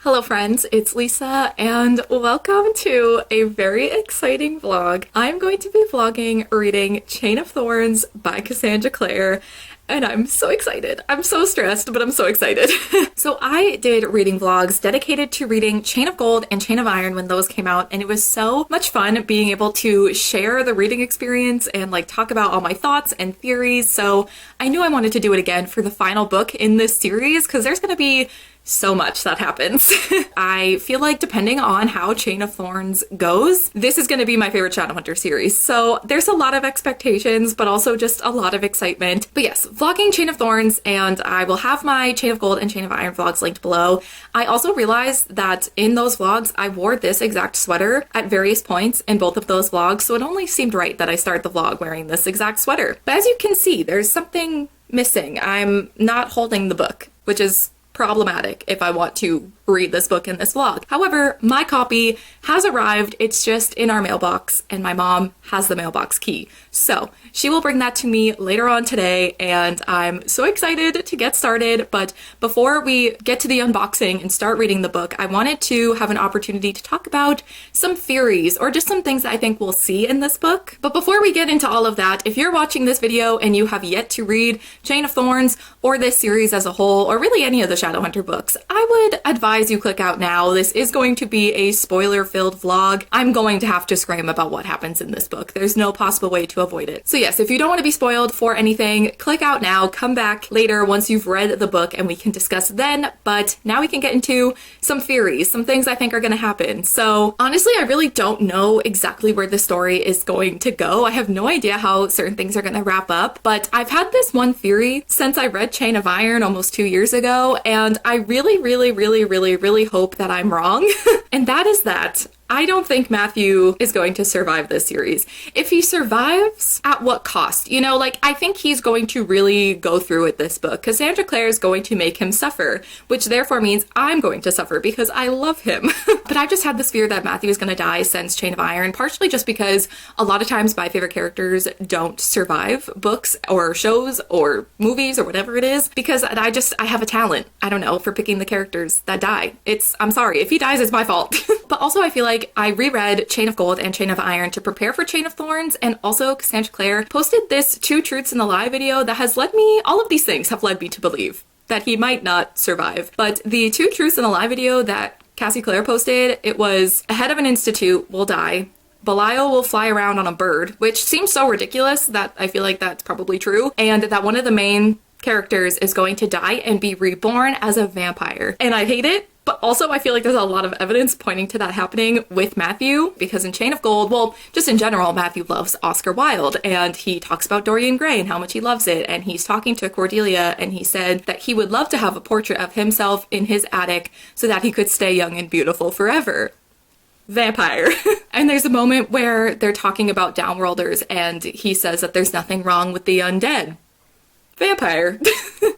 Hello friends, it's Lisa and welcome to a very exciting vlog. I'm going to be vlogging reading Chain of Thorns by Cassandra Clare and I'm so excited. I'm so stressed, but I'm so excited. So I did reading vlogs dedicated to reading Chain of Gold and Chain of Iron when those came out, and it was so much fun being able to share the reading experience and like talk about all my thoughts and theories. So I knew I wanted to do it again for the final book in this series because there's going to be so much that happens. I feel like depending on how Chain of Thorns goes, this is going to be my favorite Shadowhunter series. So there's a lot of expectations, but also just a lot of excitement. But yes, vlogging Chain of Thorns, and I will have my Chain of Gold and Chain of Iron vlogs linked below. I also realized that in those vlogs, I wore this exact sweater at various points in both of those vlogs, so it only seemed right that I start the vlog wearing this exact sweater. But as you can see, there's something missing. I'm not holding the book, which is problematic if I want to read this book in this vlog. However, my copy has arrived. It's just in our mailbox and my mom has the mailbox key. So she will bring that to me later on today and I'm so excited to get started. But before we get to the unboxing and start reading the book, I wanted to have an opportunity to talk about some theories or just some things that I think we'll see in this book. But before we get into all of that, if you're watching this video and you have yet to read Chain of Thorns or this series as a whole, or really any of the Shadowhunter books, I would advise you click out now. This is going to be a spoiler-filled vlog. I'm going to have to scream about what happens in this book. There's no possible way to avoid it. So yes, if you don't want to be spoiled for anything, click out now, come back later once you've read the book and we can discuss then. But now we can get into some theories, some things I think are going to happen. So honestly, I really don't know exactly where the story is going to go. I have no idea how certain things are going to wrap up, but I've had this one theory since I read Chain of Iron almost 2 years ago, and I really hope that I'm wrong. And that is that I don't think Matthew is going to survive this series. If he survives, at what cost? You know, like, I think he's going to really go through with this book. Cassandra Clare is going to make him suffer, which therefore means I'm going to suffer because I love him. But I've just had this fear that Matthew is going to die since Chain of Iron, partially just because a lot of times my favorite characters don't survive books or shows or movies or whatever it is, because I have a talent, I don't know, for picking the characters that die. I'm sorry, if he dies, it's my fault. But also I feel like I reread Chain of Gold and Chain of Iron to prepare for Chain of Thorns, and also Cassandra Clare posted this 2 truths in the lie video that has led me, all of these things have led me to believe that he might not survive. But the 2 truths in the lie video that Cassie Clare posted, it was a head of an institute will die, Belial will fly around on a bird, which seems so ridiculous that I feel like that's probably true, and that one of the main characters is going to die and be reborn as a vampire. And I hate it. But also I feel like there's a lot of evidence pointing to that happening with Matthew, because in Chain of Gold, well, just in general, Matthew loves Oscar Wilde and he talks about Dorian Gray and how much he loves it. And he's talking to Cordelia and he said that he would love to have a portrait of himself in his attic so that he could stay young and beautiful forever. Vampire. And there's a moment where they're talking about downworlders and he says that there's nothing wrong with the undead. Vampire.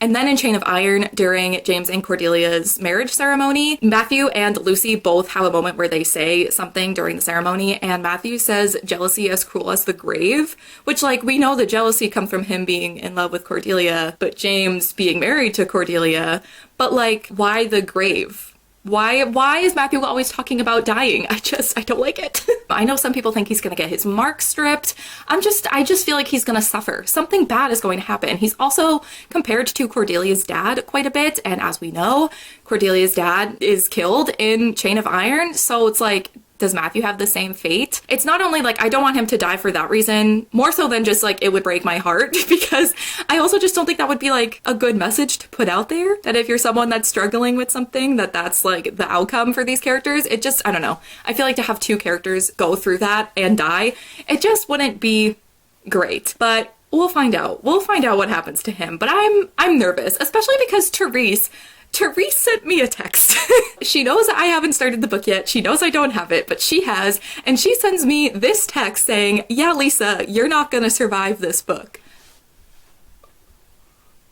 And then in Chain of Iron, during James and Cordelia's marriage ceremony, Matthew and Lucy both have a moment where they say something during the ceremony, and Matthew says jealousy as cruel as the grave, which, like, we know the jealousy comes from him being in love with Cordelia, but James being married to Cordelia, but like, why the grave? Why is Matthew always talking about dying? I don't like it. I know some people think he's gonna get his mark stripped. I just feel like he's gonna suffer. Something bad is going to happen. He's also compared to Cordelia's dad quite a bit, and as we know, Cordelia's dad is killed in Chain of Iron, so it's like, does Matthew have the same fate? It's not only like I don't want him to die for that reason, more so than just like it would break my heart, because I also just don't think that would be like a good message to put out there, that if you're someone that's struggling with something, that's like the outcome for these characters. It just, I don't know. I feel like to have 2 characters go through that and die, it just wouldn't be great. But we'll find out. We'll find out what happens to him. But I'm nervous, especially because Therese sent me a text. She knows I haven't started the book yet. She knows I don't have it, but she has. And she sends me this text saying, yeah, Lisa, you're not gonna survive this book.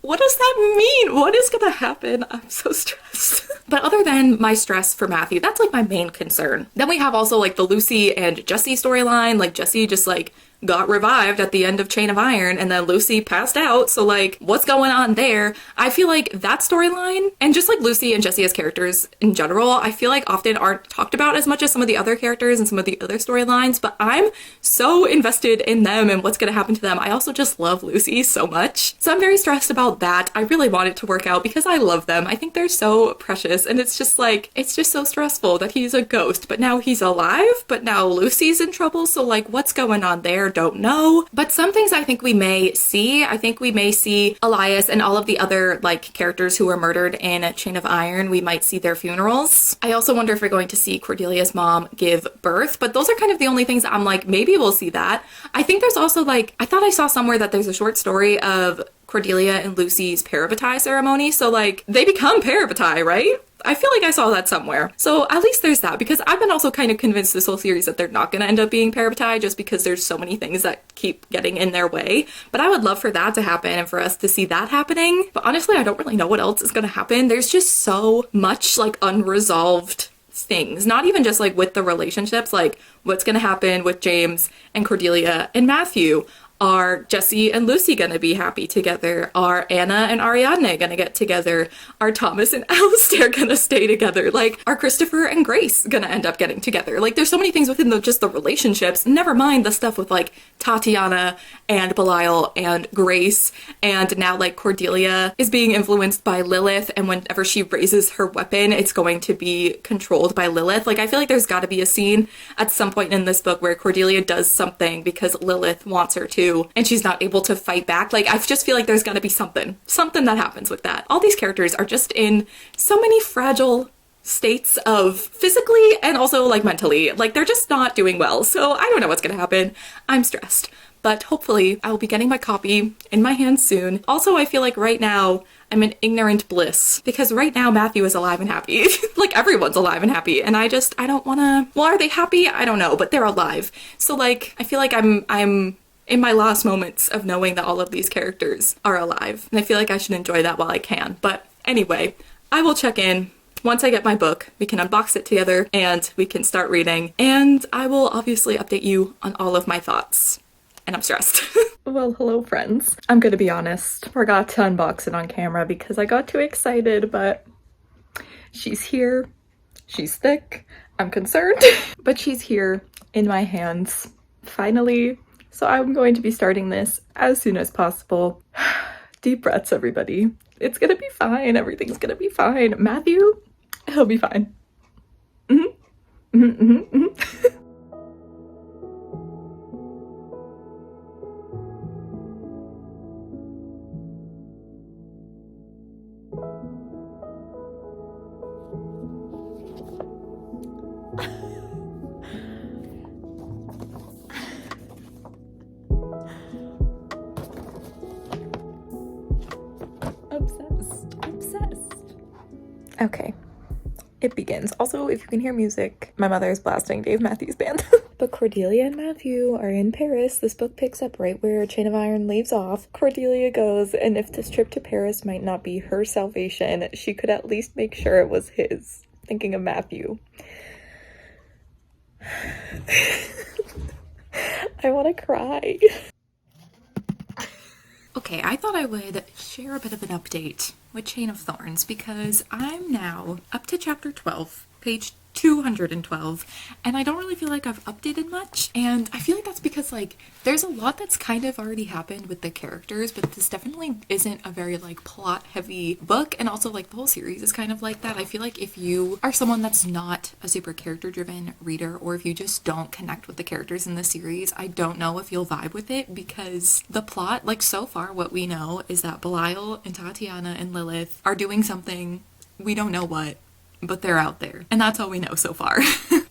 What does that mean? What is gonna happen? I'm so stressed. But other than my stress for Matthew, that's like my main concern. Then we have also like the Lucy and Jesse storyline, like Jesse just like got revived at the end of Chain of Iron, and then Lucy passed out, so like, what's going on there? I feel like that storyline, and just like Lucy and Jessie as characters in general, I feel like often aren't talked about as much as some of the other characters and some of the other storylines, but I'm so invested in them and what's gonna happen to them. I also just love Lucy so much. So I'm very stressed about that. I really want it to work out because I love them. I think they're so precious, and it's just like, it's just so stressful that he's a ghost, but now he's alive, but now Lucy's in trouble, so like, what's going on there? Don't know. But some things I think we may see. I think we may see Elias and all of the other like characters who were murdered in Chain of Iron. We might see their funerals. I also wonder if we're going to see Cordelia's mom give birth, but those are kind of the only things I'm like, maybe we'll see that. I think there's also like, I thought I saw somewhere that there's a short story of Cordelia and Lucy's parabatai ceremony, so like, they become parabatai, right? I feel like I saw that somewhere. So at least there's that, because I've been also kind of convinced this whole series that they're not going to end up being parabatai just because there's so many things that keep getting in their way. But I would love for that to happen and for us to see that happening. But honestly, I don't really know what else is going to happen. There's just so much like unresolved things, not even just like with the relationships, like what's going to happen with James and Cordelia and Matthew. Are Jessie and Lucy gonna be happy together? Are Anna and Ariadne gonna get together? Are Thomas and Alistair gonna stay together? Like, are Christopher and Grace gonna end up getting together? Like, there's so many things within just the relationships, never mind the stuff with like Tatiana and Belial and Grace, and now like Cordelia is being influenced by Lilith, and whenever she raises her weapon, it's going to be controlled by Lilith. Like, I feel like there's gotta be a scene at some point in this book where Cordelia does something because Lilith wants her to, and she's not able to fight back. Like, I just feel like there's gotta be something that happens with that. All these characters are just in so many fragile states of physically and also like mentally. Like, they're just not doing well. So I don't know what's gonna happen. I'm stressed. But hopefully I will be getting my copy in my hands soon. Also, I feel like right now I'm in ignorant bliss because right now Matthew is alive and happy. Like, everyone's alive and happy, and I don't wanna, well, are they happy? I don't know, but they're alive. So like, I feel like I'm in my last moments of knowing that all of these characters are alive, and I feel like I should enjoy that while I can. But anyway, I will check in once I get my book. We can unbox it together and we can start reading, and I will obviously update you on all of my thoughts. And I'm stressed. Well, hello friends. I'm gonna be honest, forgot to unbox it on camera because I got too excited, but she's here. She's thick. I'm concerned, but she's here in my hands, finally. So I'm going to be starting this as soon as possible. Deep breaths, everybody. It's gonna be fine. Everything's gonna be fine. Matthew, he'll be fine. Obsessed. Okay, it begins. Also, if you can hear music, my mother is blasting Dave Matthews Band. But Cordelia and Matthew are in Paris. This book picks up right where Chain of Iron leaves off. Cordelia goes, and if this trip to Paris might not be her salvation, she could at least make sure it was his. Thinking of Matthew. I want to cry. Okay, I thought I would share a bit of an update with Chain of Thorns because I'm now up to chapter 12, page 212, and I don't really feel like I've updated much, and I feel like that's because like there's a lot that's kind of already happened with the characters, but this definitely isn't a very like plot heavy book, and also like the whole series is kind of like that. I feel like if you are someone that's not a super character driven reader, or if you just don't connect with the characters in the series, I don't know if you'll vibe with it, because the plot, like so far what we know is that Belial and Tatiana and Lilith are doing something, we don't know what, but they're out there, and that's all we know so far.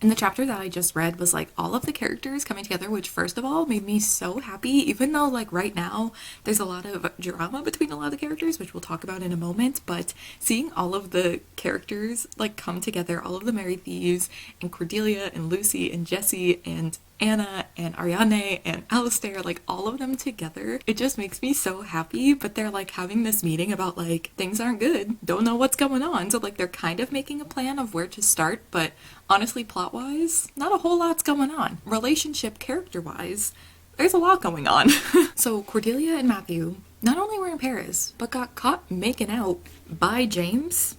And the chapter that I just read was like all of the characters coming together, which first of all made me so happy, even though like right now there's a lot of drama between a lot of the characters, which we'll talk about in a moment, but seeing all of the characters like come together, all of the Merry Thieves and Cordelia and Lucy and Jessie and Anna and Ariadne and Alistair, like all of them together, it just makes me so happy. But they're like having this meeting about like things aren't good, don't know what's going on, so like they're kind of making a plan of where to start, but honestly plot wise not a whole lot's going on. Relationship character wise there's a lot going on. So Cordelia and Matthew not only were in Paris, but got caught making out by James.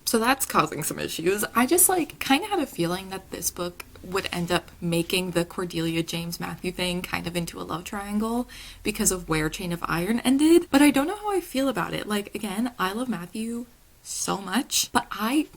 So that's causing some issues. I just like kind of had a feeling that this book would end up making the Cordelia James Matthew thing kind of into a love triangle because of where Chain of Iron ended. But I don't know how I feel about it. Like, again, I love Matthew so much, but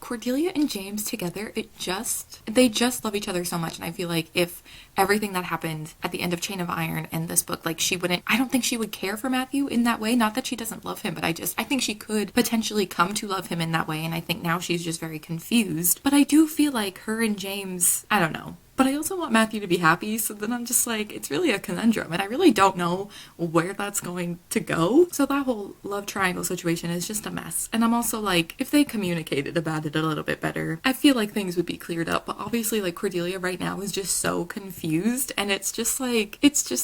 Cordelia and James together, they just love each other so much. And I feel like if everything that happened at the end of Chain of Iron in this book, like I don't think she would care for Matthew in that way. Not that she doesn't love him, but I think she could potentially come to love him in that way. And I think now she's just very confused. But I do feel like her and James, I don't know. But I also want Matthew to be happy, so then I'm just like, it's really a conundrum, and I really don't know where that's going to go. So that whole love triangle situation is just a mess. And I'm also like, if they communicated about it a little bit better, I feel like things would be cleared up. But obviously, like, Cordelia right now is just so confused, and it's just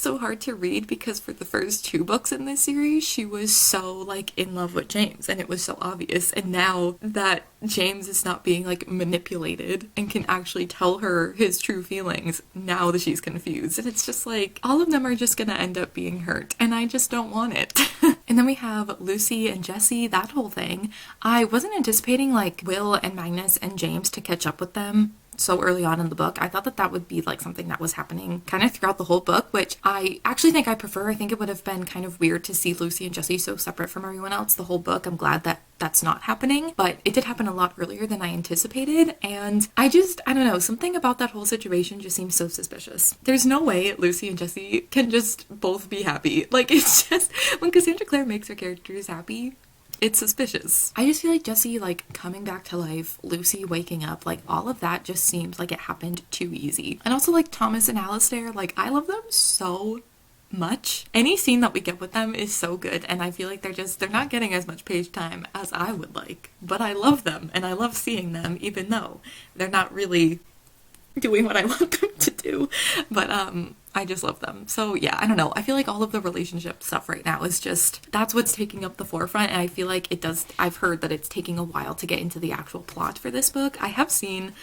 so hard to read because for the first 2 books in this series, she was so, like, in love with James, and it was so obvious. And now that James is not being, like, manipulated and can actually tell her his true feelings, now that she's confused, and it's just like all of them are just gonna end up being hurt, and I just don't want it. And then we have Lucy and Jesse, that whole thing. I wasn't anticipating like Will and Magnus and James to catch up with them so early on in the book. I thought that would be like something that was happening kind of throughout the whole book, which I actually think I prefer. I think it would have been kind of weird to see Lucy and Jesse so separate from everyone else the whole book. I'm glad that that's not happening, but it did happen a lot earlier than I anticipated, and I don't know, something about that whole situation just seems so suspicious. There's no way Lucy and Jesse can just both be happy. Like, it's just, when Cassandra Clare makes her characters happy, it's suspicious. I just feel like Jesse, like, coming back to life, Lucy waking up, like, all of that just seems like it happened too easy. And also, like, Thomas and Alistair, like, I love them so much. Any scene that we get with them is so good, and I feel like they're not getting as much page time as I would like. But I love them, and I love seeing them, even though they're not really doing what I want them to do. But, I just love them. So yeah, I don't know. I feel like all of the relationship stuff right now is just, that's what's taking up the forefront, and I feel like I've heard that it's taking a while to get into the actual plot for this book. I have seen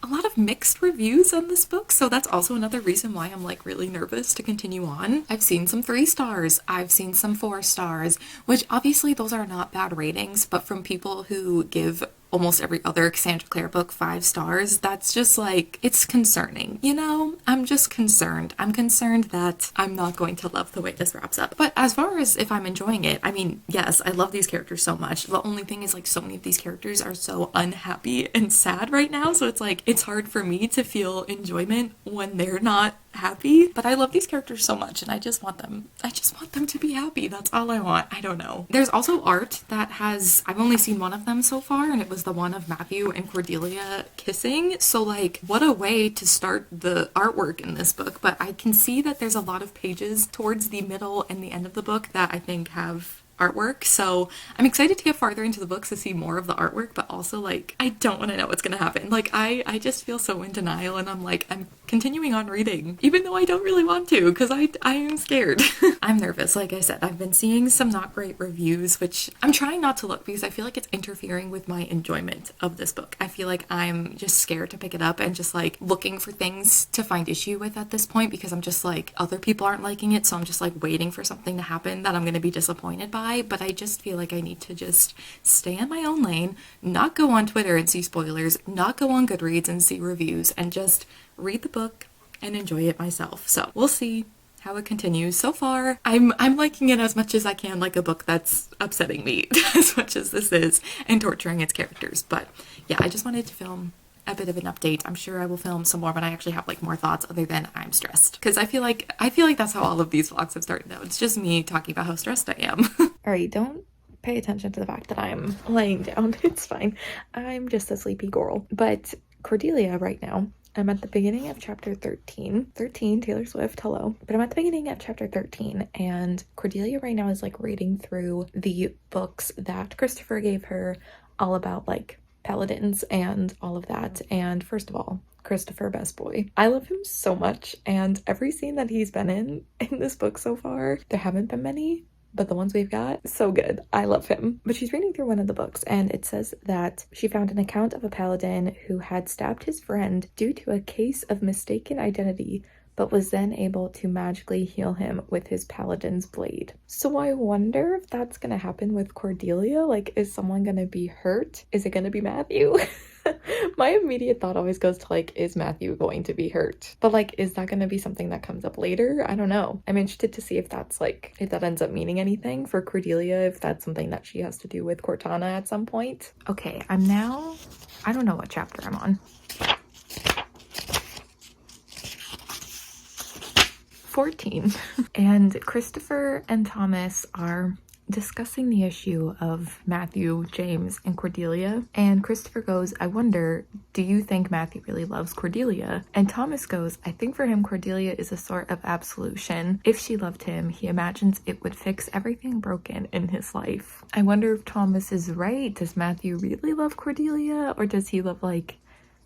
a lot of mixed reviews on this book, so that's also another reason why I'm like really nervous to continue on. I've seen some 3 stars, I've seen some 4 stars, which obviously those are not bad ratings, but from people who give almost every other Cassandra Clare book 5 stars, that's just like, it's concerning, you know? I'm just concerned. I'm concerned that I'm not going to love the way this wraps up. But as far as if I'm enjoying it, I mean, yes, I love these characters so much. The only thing is, like, so many of these characters are so unhappy and sad right now, so it's like, it's hard for me to feel enjoyment when they're not happy. But I love these characters so much, and I just want them to be happy. That's all I want. I don't know. There's also art that I've only seen one of them so far, and it was the one of Matthew and Cordelia kissing. So like, what a way to start the artwork in this book. But I can see that there's a lot of pages towards the middle and the end of the book that I think have artwork, so I'm excited to get farther into the books to see more of the artwork, but also like, I don't want to know what's gonna happen. Like, I just feel so in denial, and I'm like, I'm continuing on reading even though I don't really want to, because I am scared. I'm nervous. Like I said, I've been seeing some not great reviews, which I'm trying not to look because I feel like it's interfering with my enjoyment of this book. I feel like I'm just scared to pick it up and just like looking for things to find issue with at this point, because I'm just like, other people aren't liking it, so I'm just like waiting for something to happen that I'm gonna be disappointed by. But I just feel like I need to just stay in my own lane, not go on Twitter and see spoilers, not go on Goodreads and see reviews, and just read the book and enjoy it myself. So we'll see how it continues. So far, I'm liking it as much as I can, like a book that's upsetting me as much as this is, and torturing its characters. But yeah, I just wanted to film a bit of an update. I'm sure I will film some more when I actually have like more thoughts other than I'm stressed, because I feel like that's how all of these vlogs have started out. It's just me talking about how stressed I am. All right, don't pay attention to the fact that I'm laying down. It's fine. I'm just a sleepy girl. But Cordelia right now, I'm at the beginning of chapter 13. Taylor Swift, hello. But I'm at the beginning of chapter 13, and Cordelia right now is like reading through the books that Christopher gave her, all about like paladins and all of that. And first of all, Christopher, best boy. I love him so much, and every scene that he's been in this book so far, there haven't been many, but the ones we've got, so good. I love him. But she's reading through one of the books, and it says that she found an account of a paladin who had stabbed his friend due to a case of mistaken identity but was then able to magically heal him with his paladin's blade. So I wonder if that's gonna happen with Cordelia. Like, is someone gonna be hurt? Is it gonna be Matthew? My immediate thought always goes to like, is Matthew going to be hurt? But like, is that going to be something that comes up later? I don't know. I'm interested to see if that's like, if that ends up meaning anything for Cordelia, if that's something that she has to do with Cortana at some point. Okay, I don't know what chapter I'm on. 14. And Christopher and Thomas are discussing the issue of Matthew, James, and Cordelia. And Christopher goes, I wonder, do you think Matthew really loves Cordelia? And Thomas goes, I think for him, Cordelia is a sort of absolution. If she loved him, he imagines it would fix everything broken in his life. I wonder if Thomas is right. Does Matthew really love Cordelia? Or does he love like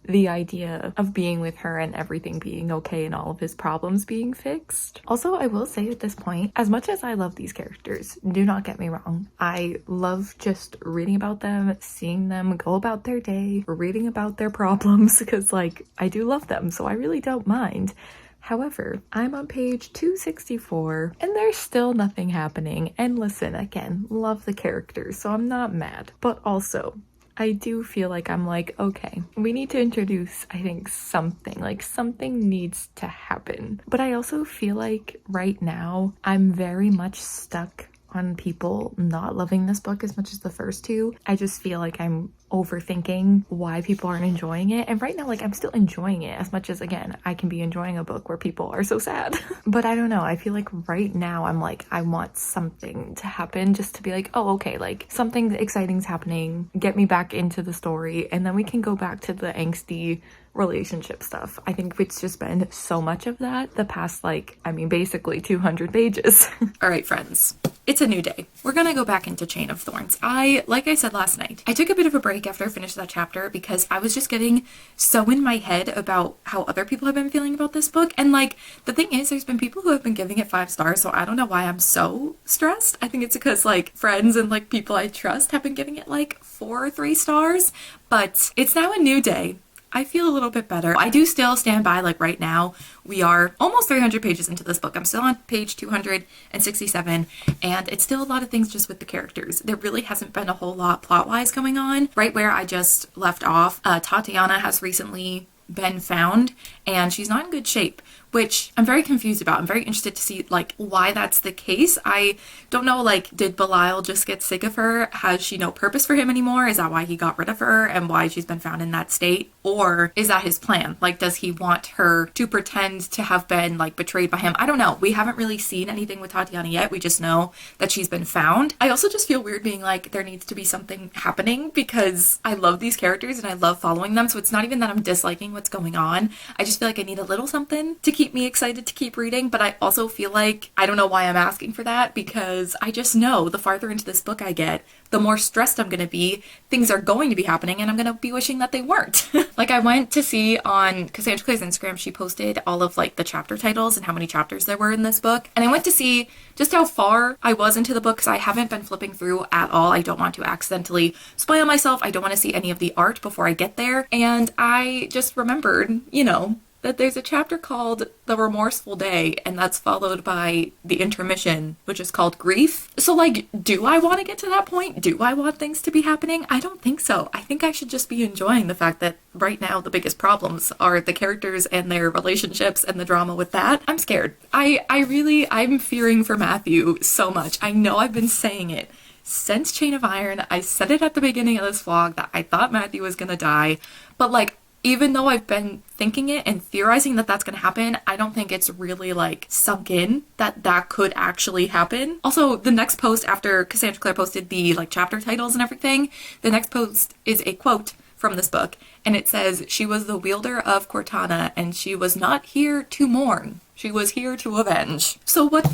the idea of being with her and everything being okay and all of his problems being fixed? Also, I will say at this point, as much as I love these characters, do not get me wrong, I love just reading about them, seeing them go about their day, reading about their problems, because like, I do love them, so I really don't mind. However, I'm on page 264 and there's still nothing happening. And listen, again, love the characters, so I'm not mad. But also, I do feel like I'm like, okay, we need to introduce, I think, something. Like, something needs to happen. But I also feel like right now, I'm very much stuck on people not loving this book as much as the first two. I just feel like I'm overthinking why people aren't enjoying it. And right now, like, I'm still enjoying it as much as, again, I can be enjoying a book where people are so sad. But I don't know, I feel like right now I'm like, I want something to happen just to be like, oh, okay, like something exciting's happening, get me back into the story, and then we can go back to the angsty relationship stuff. I think it's just been so much of that the past, like, I mean, basically 200 pages. All right, friends, it's a new day. We're gonna go back into Chain of Thorns. Like I said last night, I took a bit of a break after I finished that chapter because I was just getting so in my head about how other people have been feeling about this book. And like, the thing is, there's been people who have been giving it 5 stars, so I don't know why I'm so stressed. I think it's because like friends and like people I trust have been giving it like 4 or 3 stars, but it's now a new day. I feel a little bit better. I do still stand by, like right now, we are almost 300 pages into this book. I'm still on page 267, and it's still a lot of things just with the characters. There really hasn't been a whole lot plot-wise going on. Right where I just left off, Tatiana has recently been found, and she's not in good shape, which I'm very confused about. I'm very interested to see like why that's the case. I don't know, like, did Belial just get sick of her? Has she no purpose for him anymore? Is that why he got rid of her and why she's been found in that state? Or is that his plan? Like, does he want her to pretend to have been like betrayed by him? I don't know. We haven't really seen anything with Tatiana yet. We just know that she's been found. I also just feel weird being like, there needs to be something happening because I love these characters and I love following them. So it's not even that I'm disliking what's going on. I just feel like I need a little something to keep me excited to keep reading. But I also feel like I don't know why I'm asking for that, because I just know the farther into this book I get, the more stressed I'm gonna be. Things are going to be happening and I'm gonna be wishing that they weren't. Like, I went to see on Cassandra Clare's Instagram, she posted all of like the chapter titles and how many chapters there were in this book, and I went to see just how far I was into the book because I haven't been flipping through at all. I don't want to accidentally spoil myself. I don't want to see any of the art before I get there. And I just remembered, you know, that there's a chapter called The Remorseful Day, and that's followed by the intermission, which is called Grief. So like, do I want to get to that point? Do I want things to be happening? I don't think so. I think I should just be enjoying the fact that right now the biggest problems are the characters and their relationships and the drama with that. I'm scared. I'm fearing for Matthew so much. I know I've been saying it since Chain of Iron. I said it at the beginning of this vlog that I thought Matthew was gonna die, but like, even though I've been thinking it and theorizing that that's going to happen, I don't think it's really like sunk in that that could actually happen. Also, the next post after Cassandra Clare posted the like chapter titles and everything, the next post is a quote from this book, and it says, "She was the wielder of Cortana, and she was not here to mourn. She was here to avenge." So what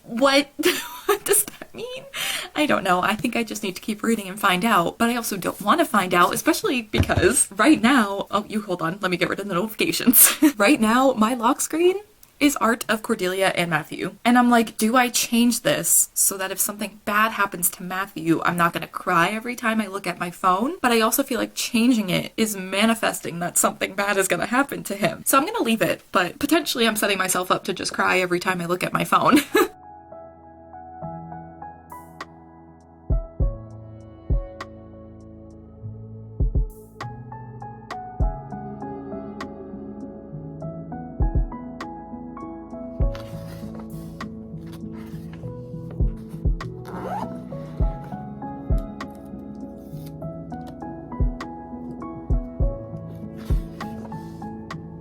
what does that mean? I don't know. I think I just need to keep reading and find out, but I also don't want to find out, especially because right now, oh, you hold on, let me get rid of the notifications. Right now, my lock screen is art of Cordelia and Matthew. And I'm like, do I change this so that if something bad happens to Matthew, I'm not going to cry every time I look at my phone? But I also feel like changing it is manifesting that something bad is going to happen to him. So I'm going to leave it, but potentially I'm setting myself up to just cry every time I look at my phone.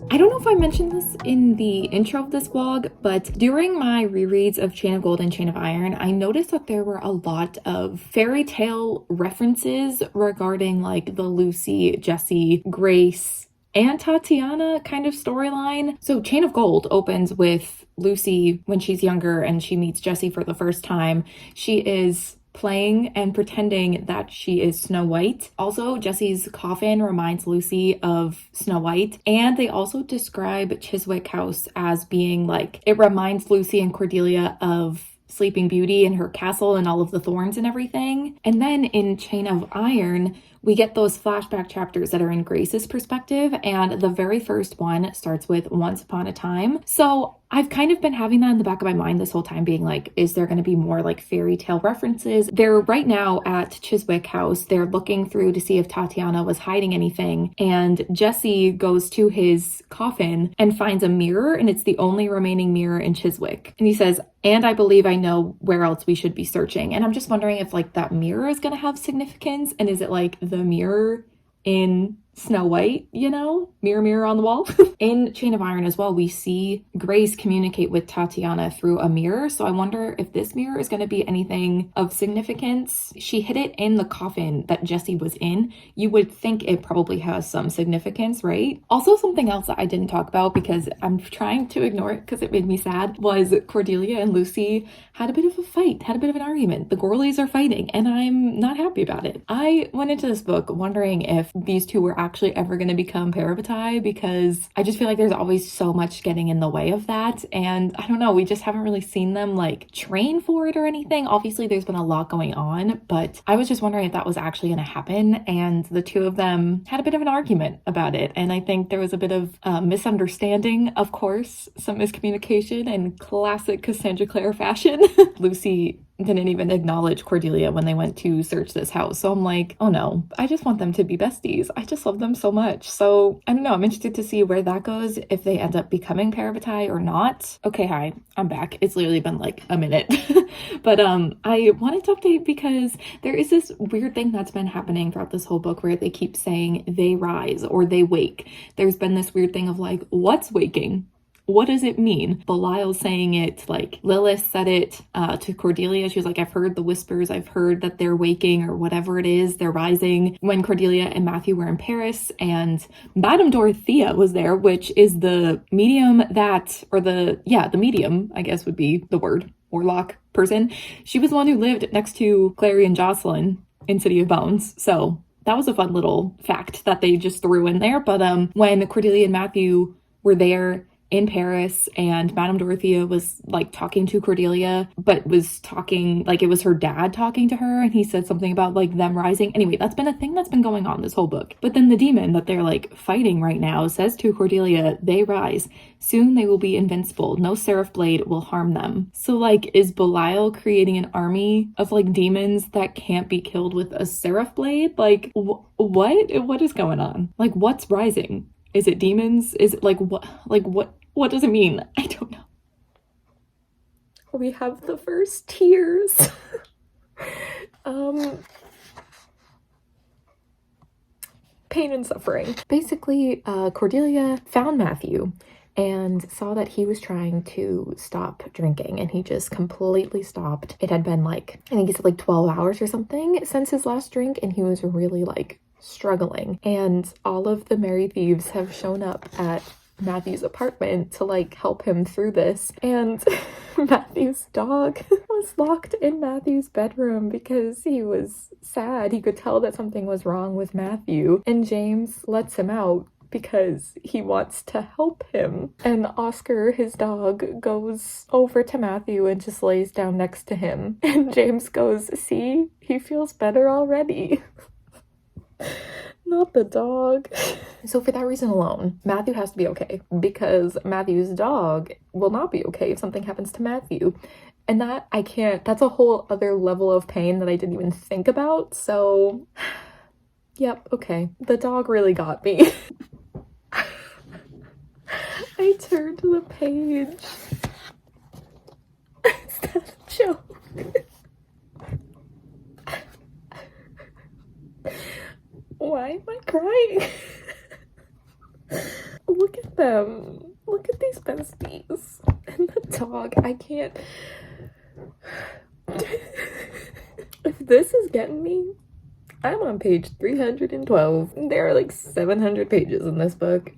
I don't know if I mentioned this in the intro of this vlog, but during my rereads of Chain of Gold and Chain of Iron, I noticed that there were a lot of fairy tale references regarding like the Lucy, Jessie, Grace, and Tatiana kind of storyline. So Chain of Gold opens with Lucy when she's younger and she meets Jessie for the first time. She is playing and pretending that she is Snow White. Also, Jessie's coffin reminds Lucy of Snow White, and they also describe Chiswick House as being like, it reminds Lucy and Cordelia of Sleeping Beauty and her castle and all of the thorns and everything. And then in Chain of Iron, we get those flashback chapters that are in Grace's perspective, and the very first one starts with Once Upon a Time. So I've kind of been having that in the back of my mind this whole time, being like, is there going to be more like fairy tale references? They're right now at Chiswick House. They're looking through to see if Tatiana was hiding anything. And Jessie goes to his coffin and finds a mirror, and it's the only remaining mirror in Chiswick. And he says, and I believe I know where else we should be searching. And I'm just wondering if like that mirror is going to have significance. And is it like the mirror in Snow White, you know, mirror, mirror on the wall. In Chain of Iron as well, we see Grace communicate with Tatiana through a mirror. So I wonder if this mirror is going to be anything of significance. She hid it in the coffin that Jessie was in. You would think it probably has some significance, right? Also, something else that I didn't talk about because I'm trying to ignore it because it made me sad was Cordelia and Lucy had a bit of a fight, had a bit of an argument. The Gorleys are fighting and I'm not happy about it. I went into this book wondering if these two were actually ever going to become parabatai, because I just feel like there's always so much getting in the way of that. And I don't know, we just haven't really seen them like train for it or anything. Obviously there's been a lot going on, but I was just wondering if that was actually going to happen. And the two of them had a bit of an argument about it. And I think there was a bit of misunderstanding, of course, some miscommunication in classic Cassandra Clare fashion. Lucy didn't even acknowledge Cordelia when they went to search this house. So I'm like, oh no, I just want them to be besties. I just love them so much. So I don't know, I'm interested to see where that goes, if they end up becoming parabatai or not. Okay, hi, I'm back. It's literally been like a minute. But I wanted to update because there is this weird thing that's been happening throughout this whole book where they keep saying they rise or they wake. There's been this weird thing of like, what's waking? What does it mean? Belial's saying it, like Lilith said it to Cordelia. She was like, I've heard the whispers. I've heard that they're waking or whatever it is. They're rising. When Cordelia and Matthew were in Paris and Madame Dorothea was there, which is the medium that, or the medium, I guess would be the word, warlock person. She was the one who lived next to Clary and Jocelyn in City of Bones. So that was a fun little fact that they just threw in there. But when Cordelia and Matthew were there in Paris and Madame Dorothea was like talking to Cordelia, but was talking like it was her dad talking to her, and he said something about like them rising. Anyway, that's been a thing that's been going on this whole book. But then the demon that they're like fighting right now says to Cordelia, they rise. Soon they will be invincible. No seraph blade will harm them. So like, is Belial creating an army of like demons that can't be killed with a seraph blade? Like what is going on? Like, what's rising? Is it demons? Is it like what does it mean? I don't know. We have the first tears. Pain and suffering. Basically, Cordelia found Matthew and saw that he was trying to stop drinking, and he just completely stopped. It had been like, I think he said like 12 hours or something since his last drink, and he was really like struggling. And all of the merry thieves have shown up at Matthew's apartment to like help him through this, and Matthew's dog was locked in Matthew's bedroom because he was sad. He could tell that something was wrong with Matthew, and James lets him out because he wants to help him. And Oscar, his dog, goes over to Matthew and just lays down next to him. And James goes, see, he feels better already. Not the dog. So for that reason alone, Matthew has to be okay, because Matthew's dog will not be okay if something happens to Matthew. And that, I can't, that's a whole other level of pain that I didn't even think about. So, yep, okay. The dog really got me. I turned the page. Is that a joke? Why am I crying? Look at them. Look at these besties. And the dog. I can't. If this is getting me, I'm on page 312. There are like 700 pages in this book.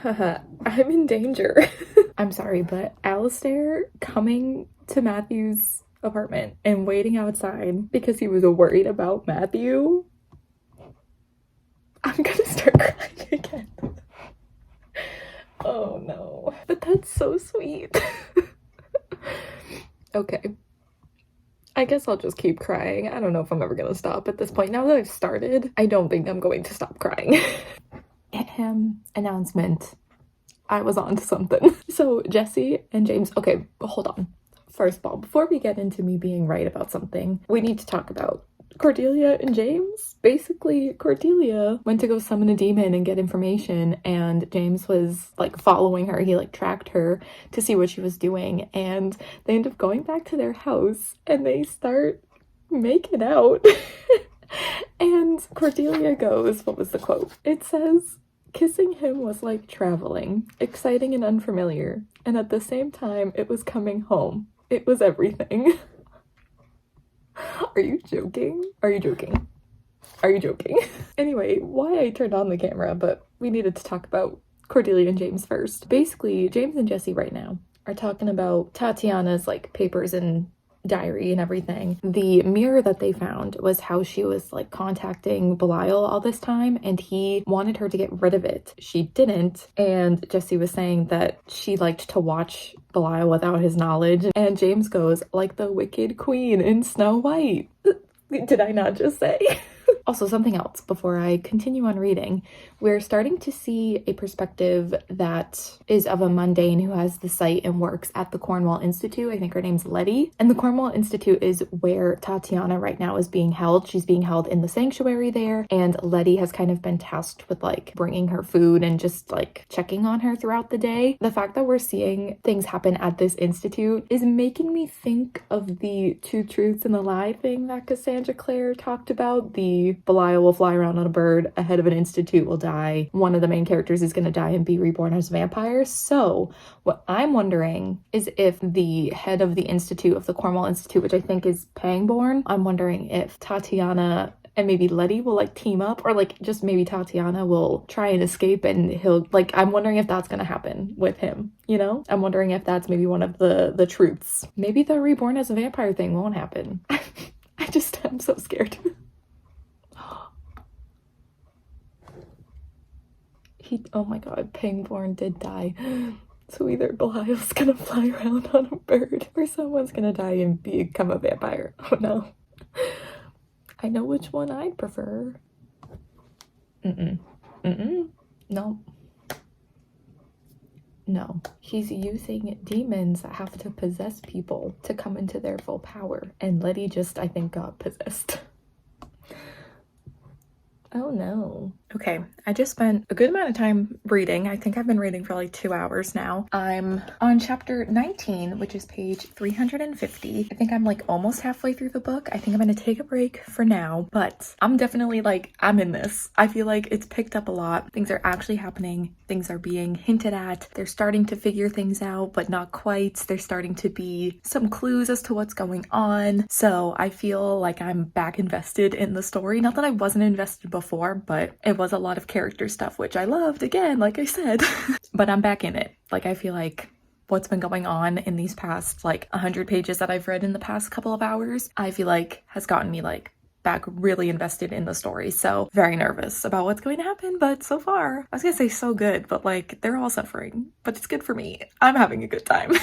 I'm in danger. I'm sorry, but Alistair coming to Matthew's apartment and waiting outside because he was worried about Matthew. I'm gonna start crying again. Oh no. But that's so sweet. Okay. I guess I'll just keep crying. I don't know if I'm ever gonna stop at this point. Now that I've started, I don't think I'm going to stop crying. Announcement. I was on to something. So Jesse and James, okay, hold on. First of all, before we get into me being right about something, we need to talk about Cordelia and James. Basically, Cordelia went to go summon a demon and get information, and James was like following her. He like tracked her to see what she was doing, and they end up going back to their house and they start making out. And Cordelia goes, what was the quote? It says, kissing him was like traveling, exciting and unfamiliar, and at the same time it was coming home. It was everything. Are you joking? Are you joking? Are you joking? Anyway, why I turned on the camera, but we needed to talk about Cordelia and James first. Basically, James and Jesse right now are talking about Tatiana's like papers and diary and everything. The mirror that they found was how she was like contacting Belial all this time, and he wanted her to get rid of it. She didn't, and Jessie was saying that she liked to watch Belial without his knowledge, and James goes, like the wicked queen in Snow White. Did I not just say? Also, something else before I continue on reading. We're starting to see a perspective that is of a mundane who has the site and works at the Cornwall Institute. I think her name's Letty. And the Cornwall Institute is where Tatiana right now is being held. She's being held in the sanctuary there. And Letty has kind of been tasked with like bringing her food and just like checking on her throughout the day. The fact that we're seeing things happen at this institute is making me think of the two truths and a lie thing that Cassandra Clare talked about. The Belial will fly around on a bird, a head of an institute will die, one of the main characters is going to die and be reborn as vampires. So what I'm wondering is if the head of the institute, of the Cornwall Institute, which I think is Pangborn, I'm wondering if Tatiana and maybe Letty will like team up, or like just maybe Tatiana will try and escape and he'll like, I'm wondering if that's gonna happen with him, you know? I'm wondering if that's maybe one of the truths. Maybe the reborn as a vampire thing won't happen. I'm so scared. Oh my god, Pangborn did die. So either Belial's gonna fly around on a bird, or someone's gonna die and become a vampire. Oh no. I know which one I'd prefer. No. No. He's using demons that have to possess people to come into their full power. And Letty just, I think, got possessed. Oh no. Okay, I just spent a good amount of time reading. I think I've been reading for like 2 hours now. I'm on chapter 19, which is page 350. I think I'm like almost halfway through the book. I think I'm gonna take a break for now, but I'm definitely like, I'm in this. I feel like it's picked up a lot. Things are actually happening. Things are being hinted at. They're starting to figure things out, but not quite. There's starting to be some clues as to what's going on. So I feel like I'm back invested in the story. Not that I wasn't invested before, but it was a lot of character stuff, which I loved, again, like I said. But I'm back in it. Like, I feel like what's been going on in these past like 100 pages that I've read in the past couple of hours, I feel like has gotten me like back really invested in the story. So very nervous about what's going to happen, but so far, I was gonna say so good, but like they're all suffering, but it's good for me. I'm having a good time.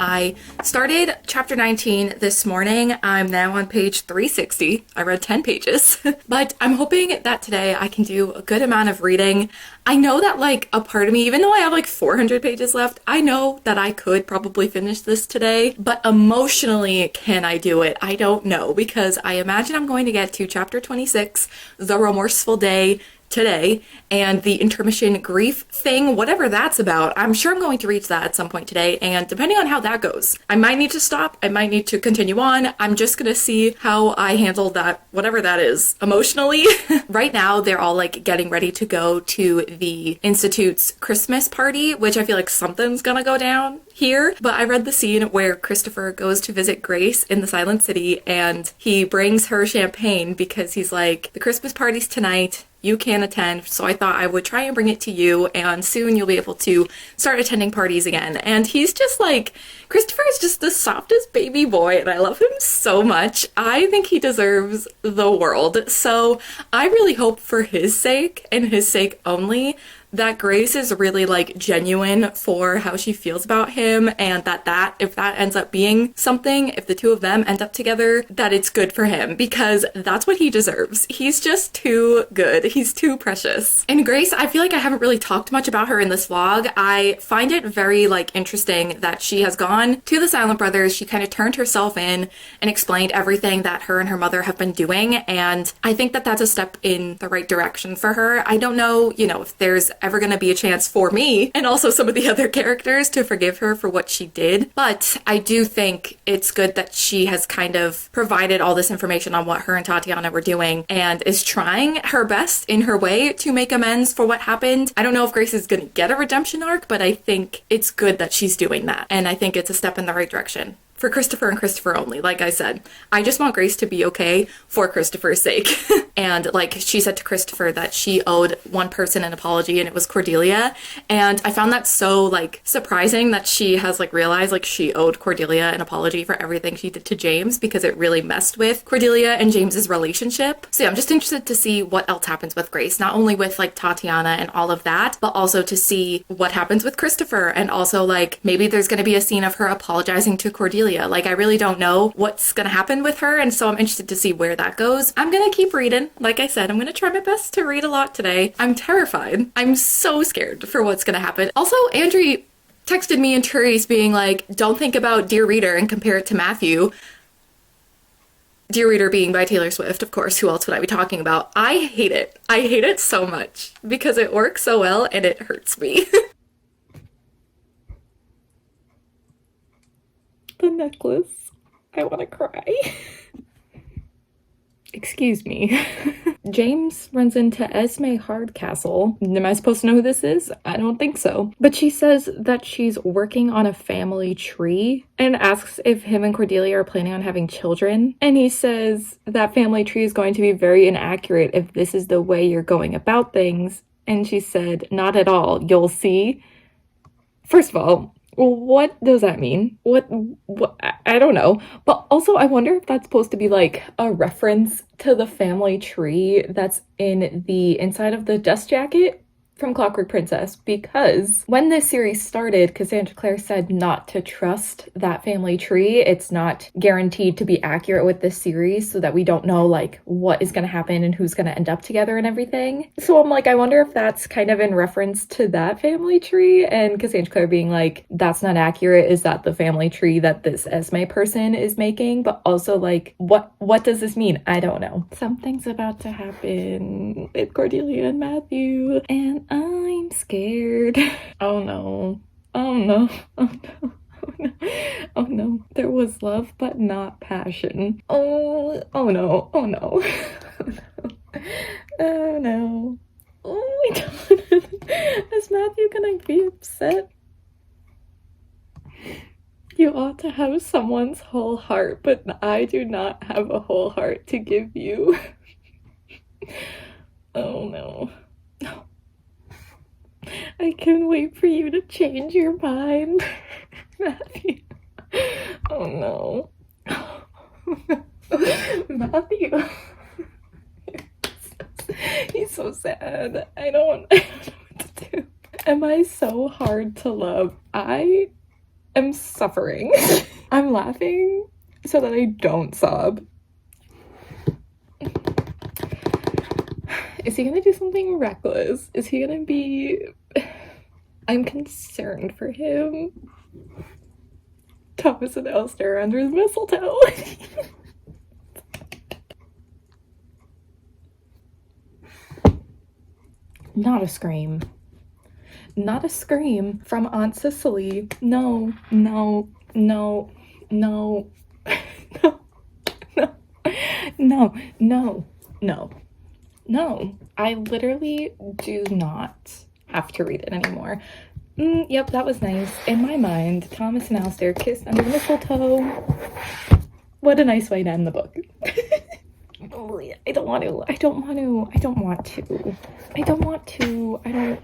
I started chapter 19 this morning. I'm now on page 360. I read 10 pages, but I'm hoping that today I can do a good amount of reading. I know that like a part of me, even though I have like 400 pages left, I know that I could probably finish this today, but emotionally, can I do it? I don't know, because I imagine I'm going to get to chapter 26, the remorseful day, today, and the intermission grief thing, whatever that's about. I'm sure I'm going to reach that at some point today, and depending on how that goes, I might need to stop, I might need to continue on. I'm just gonna see how I handle that, whatever that is, emotionally. Right now, they're all like getting ready to go to the Institute's Christmas party, which I feel like something's gonna go down here. But I read the scene where Christopher goes to visit Grace in the Silent City, and he brings her champagne because he's like, the Christmas party's tonight, you can't attend, so I thought I would try and bring it to you, and soon you'll be able to start attending parties again. And he's just like, Christopher is just the softest baby boy, and I love him so much. I think he deserves the world. So I really hope for his sake, and his sake only, that Grace is really like genuine for how she feels about him, and that if that ends up being something, if the two of them end up together, that it's good for him, because that's what he deserves. He's just too good. He's too precious. And Grace, I feel like I haven't really talked much about her in this vlog. I find it very like interesting that she has gone to the Silent Brothers. She kind of turned herself in and explained everything that her and her mother have been doing, and I think that that's a step in the right direction for her. I don't know, if there's ever going to be a chance for me and also some of the other characters to forgive her for what she did, but I do think it's good that she has kind of provided all this information on what her and Tatiana were doing and is trying her best in her way to make amends for what happened. I don't know if Grace is going to get a redemption arc, but I think it's good that she's doing that, and I think it's a step in the right direction. For Christopher and Christopher only, like I said. I just want Grace to be okay for Christopher's sake. And like she said to Christopher that she owed one person an apology, and it was Cordelia. And I found that so like surprising that she has like realized like she owed Cordelia an apology for everything she did to James, because it really messed with Cordelia and James's relationship. So yeah, I'm just interested to see what else happens with Grace, not only with like Tatiana and all of that, but also to see what happens with Christopher, and also like maybe there's going to be a scene of her apologizing to Cordelia. Like, I really don't know what's gonna happen with her, and so I'm interested to see where that goes. I'm gonna keep reading. Like I said, I'm gonna try my best to read a lot today. I'm terrified. I'm so scared for what's gonna happen. Also, Andrew texted me and Therese being like, don't think about Dear Reader and compare it to Matthew. Dear Reader being by Taylor Swift, of course. Who else would I be talking about? I hate it. I hate it so much because it works so well and it hurts me. The necklace. I want to cry. Excuse me. James runs into Esme Hardcastle. Am I supposed to know who this is? I don't think so. But she says that she's working on a family tree and asks if him and Cordelia are planning on having children. And he says that family tree is going to be very inaccurate if this is the way you're going about things. And she said, not at all. You'll see. First of all, what does that mean? What, I don't know. But also, I wonder if that's supposed to be like a reference to the family tree that's in the inside of the dust jacket from Clockwork Princess, because when this series started, Cassandra Clare said not to trust that family tree. It's not guaranteed to be accurate with this series, so that we don't know like what is going to happen and who's going to end up together and everything. So I'm like, I wonder if that's kind of in reference to that family tree, and Cassandra Clare being like, that's not accurate. Is that the family tree that this Esme person is making? But also like, what does this mean? I don't know. Something's about to happen with Cordelia and Matthew, and I'm scared. Oh no. Oh no. Oh no. Oh no. Oh no. There was love, but not passion. Oh. Oh no. Oh no. Oh no. Oh no. Oh my god. Is Matthew gonna be upset? You ought to have someone's whole heart, but I do not have a whole heart to give you. Oh no. I can't wait for you to change your mind, Matthew. Oh no. Matthew. He's so sad. I don't know what to do. Am I so hard to love? I am suffering. I'm laughing so that I don't sob. Is he gonna do something reckless? Is he gonna be... I'm concerned for him. Thomas and Alistair under the mistletoe. Not a scream. Not a scream from Aunt Cicely. No, no, no, no, no, no, no, no, no, no. I literally do not have to read it anymore. Yep, that was nice. In my mind, Thomas and Alistair kissed under the mistletoe. What a nice way to end the book. I don't want to. I don't want to. I don't want to. I don't want to. I don't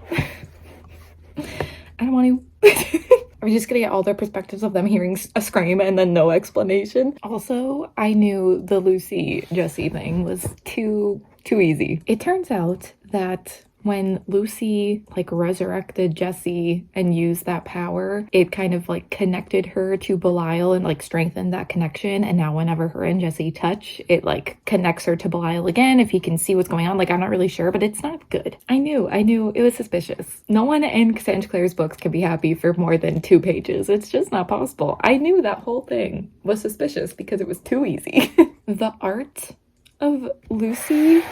want to. Are we just gonna get all their perspectives of them hearing a scream and then no explanation? Also, I knew the Lucy Jessie thing was too easy. It turns out that when Lucy like resurrected Jessie and used that power, it kind of like connected her to Belial and like strengthened that connection. And now whenever her and Jessie touch, it like connects her to Belial again if he can see what's going on. Like, I'm not really sure, but it's not good. I knew it was suspicious. No one in Cassandra Clare's books can be happy for more than 2 pages. It's just not possible. I knew that whole thing was suspicious because it was too easy. The art of Lucy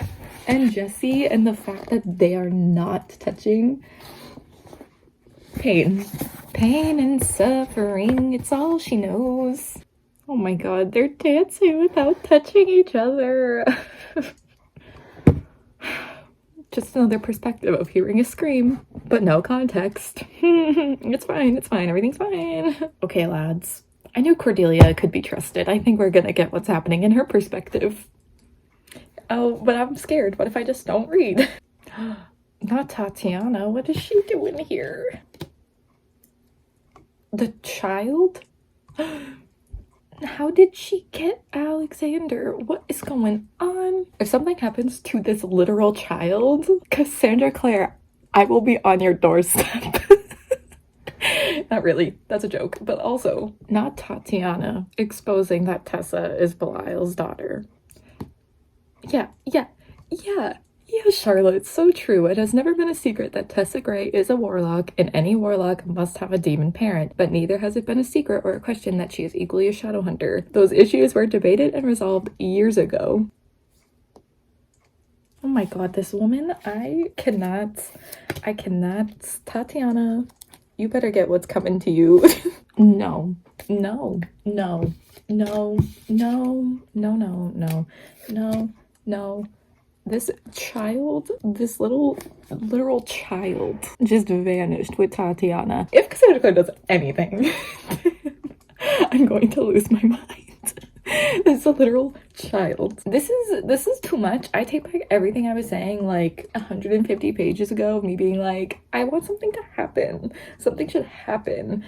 and Jessie and the fact that they are not touching. Pain and suffering, it's all she knows. Oh my god, they're dancing without touching each other. Just another perspective of hearing a scream, but no context. It's fine, everything's fine. Okay, lads. I knew Cordelia could be trusted. I think we're gonna get what's happening in her perspective. Oh, but I'm scared. What if I just don't read? Not Tatiana. What is she doing here? The child? How did she get Alexander? What is going on? If something happens to this literal child, Cassandra Clare, I will be on your doorstep. Not really. That's a joke. But also, not Tatiana exposing that Tessa is Belial's daughter. Yeah, Charlotte, it's so true. It has never been a secret that Tessa Gray is a warlock, and any warlock must have a demon parent, but neither has it been a secret or a question that she is equally a shadowhunter. Those issues were debated and resolved years ago. Oh my god, this woman, I cannot, Tatiana, you better get what's coming to you. No. This child, this literal child just vanished with Tatiana. If Cassandra Clare does anything, I'm going to lose my mind. This is a literal child. This is too much. I take back everything I was saying like 150 pages ago of me being like, I want something to happen. Something should happen.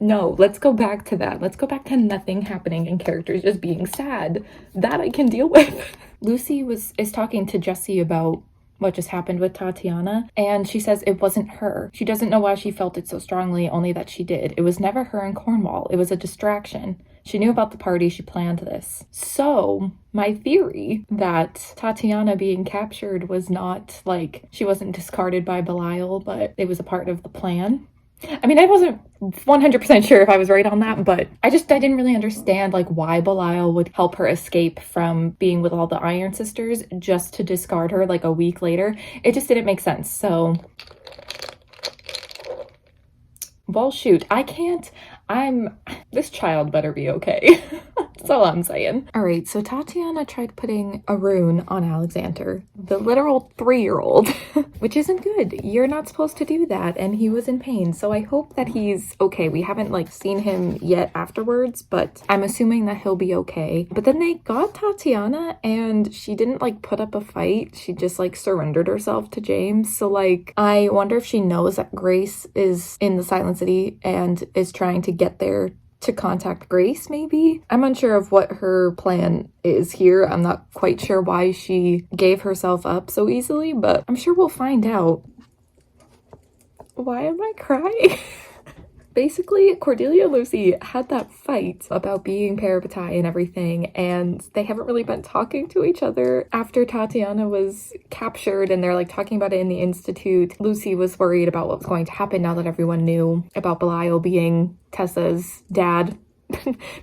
No, let's go back to that. Let's go back to nothing happening and characters just being sad. That I can deal with. Lucy is talking to Jessie about what just happened with Tatiana, and she says it wasn't her. She doesn't know why she felt it so strongly, only that she did. It was never her in Cornwall. It was a distraction. She knew about the party. She planned this. So my theory that Tatiana being captured was not like she wasn't discarded by Belial, but it was a part of the plan. I mean, I wasn't 100% sure if I was right on that, but I didn't really understand like why Belial would help her escape from being with all the Iron Sisters just to discard her like a week later. It just didn't make sense. So Well, shoot, this child better be okay. That's all I'm saying. All right, so Tatiana tried putting a rune on Alexander, the literal 3-year-old, which isn't good. You're not supposed to do that, and he was in pain, so I hope that he's okay. We haven't, like, seen him yet afterwards, but I'm assuming that he'll be okay. But then they got Tatiana, and she didn't, like, put up a fight. She just, like, surrendered herself to James, so, like, I wonder if she knows that Grace is in the Silent City and is trying to get there to contact Grace, maybe? I'm unsure of what her plan is here. I'm not quite sure why she gave herself up so easily, but I'm sure we'll find out. Why am I crying? Basically, Cordelia and Lucy had that fight about being parapetae and everything, and they haven't really been talking to each other after Tatiana was captured, and they're like talking about it in the Institute. Lucy was worried about what was going to happen now that everyone knew about Belial being Tessa's dad.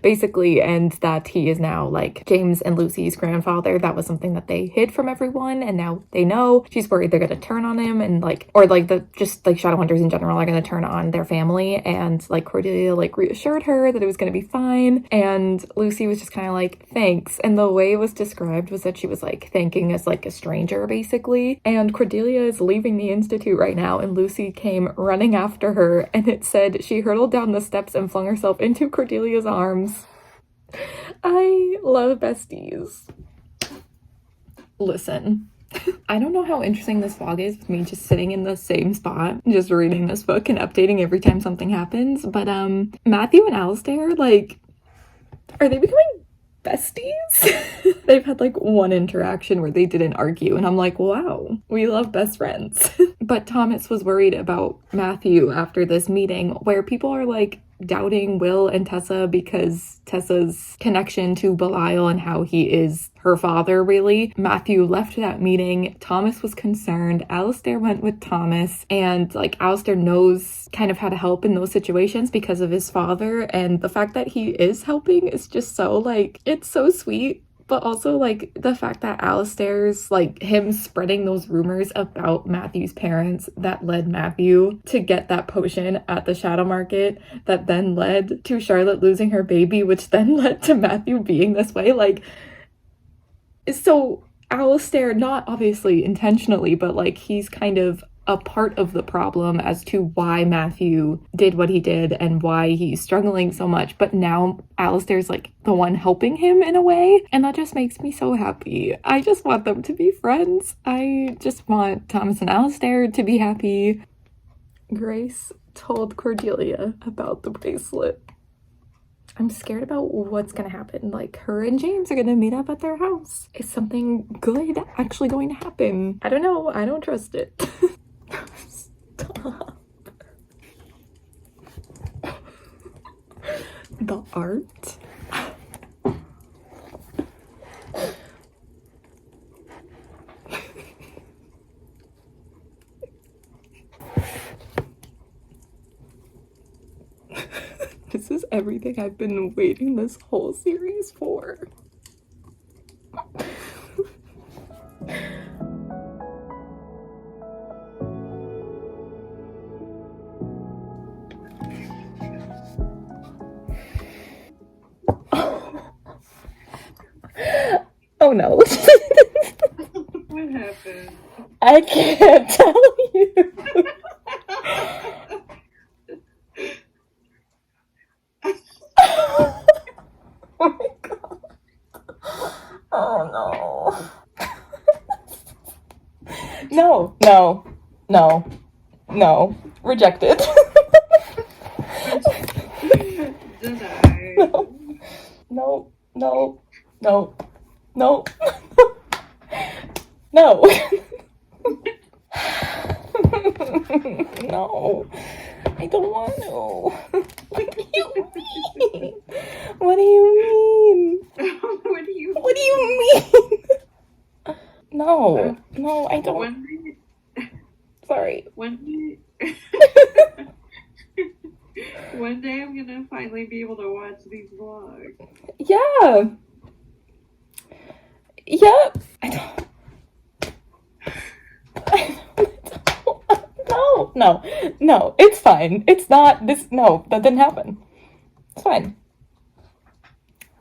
Basically, and that he is now like James and Lucy's grandfather. That was something that they hid from everyone, and now they know. She's worried they're gonna turn on him, and like, or like the just like shadowhunters in general are gonna turn on their family. And like Cordelia like reassured her that it was gonna be fine, and Lucy was just kind of like, thanks. And the way it was described was that she was like thanking us like a stranger, basically. And Cordelia is leaving the Institute right now, and Lucy came running after her, and it said she hurtled down the steps and flung herself into Cordelia's arms. I love besties. Listen, I don't know how interesting this vlog is with me just sitting in the same spot, just reading this book and updating every time something happens, but Matthew and Alistair, like, are they becoming besties? They've had like one interaction where they didn't argue, and I'm like, wow, we love best friends. But Thomas was worried about Matthew after this meeting where people are like doubting Will and Tessa because Tessa's connection to Belial and how he is her father, really. Matthew left that meeting. Thomas was concerned. Alistair went with Thomas, and like Alistair knows kind of how to help in those situations because of his father, and the fact that he is helping is just so like, it's so sweet. But also, like, the fact that Alistair's, like, him spreading those rumors about Matthew's parents that led Matthew to get that potion at the shadow market that then led to Charlotte losing her baby, which then led to Matthew being this way, like, so Alistair, not obviously intentionally, but, like, he's kind of a part of the problem as to why Matthew did what he did and why he's struggling so much. But now Alistair's like the one helping him in a way, and that just makes me so happy. I just want them to be friends. I just want Thomas and Alistair to be happy. Grace told Cordelia about the bracelet. I'm scared about what's gonna happen. Like, her and James are gonna meet up at their house. Is something good actually going to happen? I don't know. I don't trust it. Stop. The art. This is everything I've been waiting this whole series for. Oh no. What happened? I can't tell you. Oh my god. Oh no. No. Rejected. Denied. No. No. No, I don't want to. What do you mean? What do you mean? What do you mean? No, I don't. Sorry. One day I'm gonna finally be able to watch these vlogs. Yeah. I don't want No, it's fine. It's not this. No, that didn't happen. It's fine.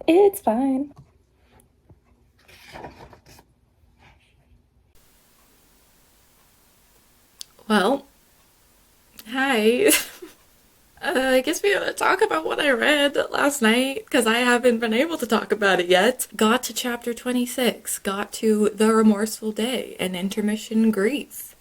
It's fine. Well, hi. I guess we gotta talk about what I read last night, because I haven't been able to talk about it yet. Got to chapter 26, got to the remorseful day and intermission grief.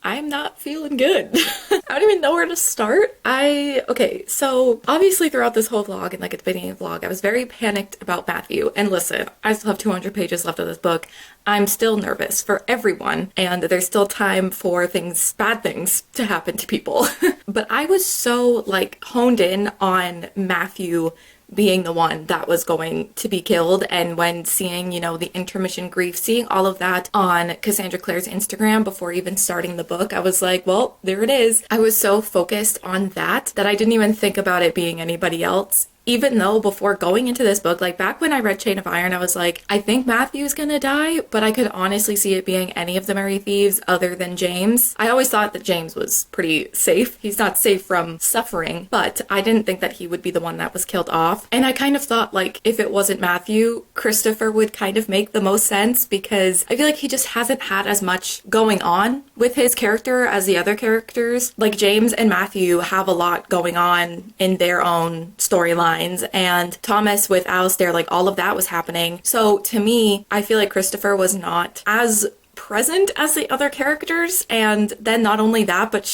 I'm not feeling good. I don't even know where to start. Okay, so obviously throughout this whole vlog and like at the beginning of the vlog, I was very panicked about Matthew. And listen, I still have 200 pages left of this book. I'm still nervous for everyone, and there's still time for bad things to happen to people. But I was so like honed in on Matthew being the one that was going to be killed, and when seeing, the intermission grief, seeing all of that on Cassandra Clare's Instagram before even starting the book, I was like, well, there it is. I was so focused on that I didn't even think about it being anybody else. Even though before going into this book, like back when I read Chain of Iron, I was like, I think Matthew's gonna die, but I could honestly see it being any of the Merry Thieves other than James. I always thought that James was pretty safe. He's not safe from suffering, but I didn't think that he would be the one that was killed off. And I kind of thought, like, if it wasn't Matthew, Christopher would kind of make the most sense, because I feel like he just hasn't had as much going on with his character as the other characters. Like, James and Matthew have a lot going on in their own storyline, and Thomas with Alistair, like all of that was happening. So to me, I feel like Christopher was not as present as the other characters. And then not only that, but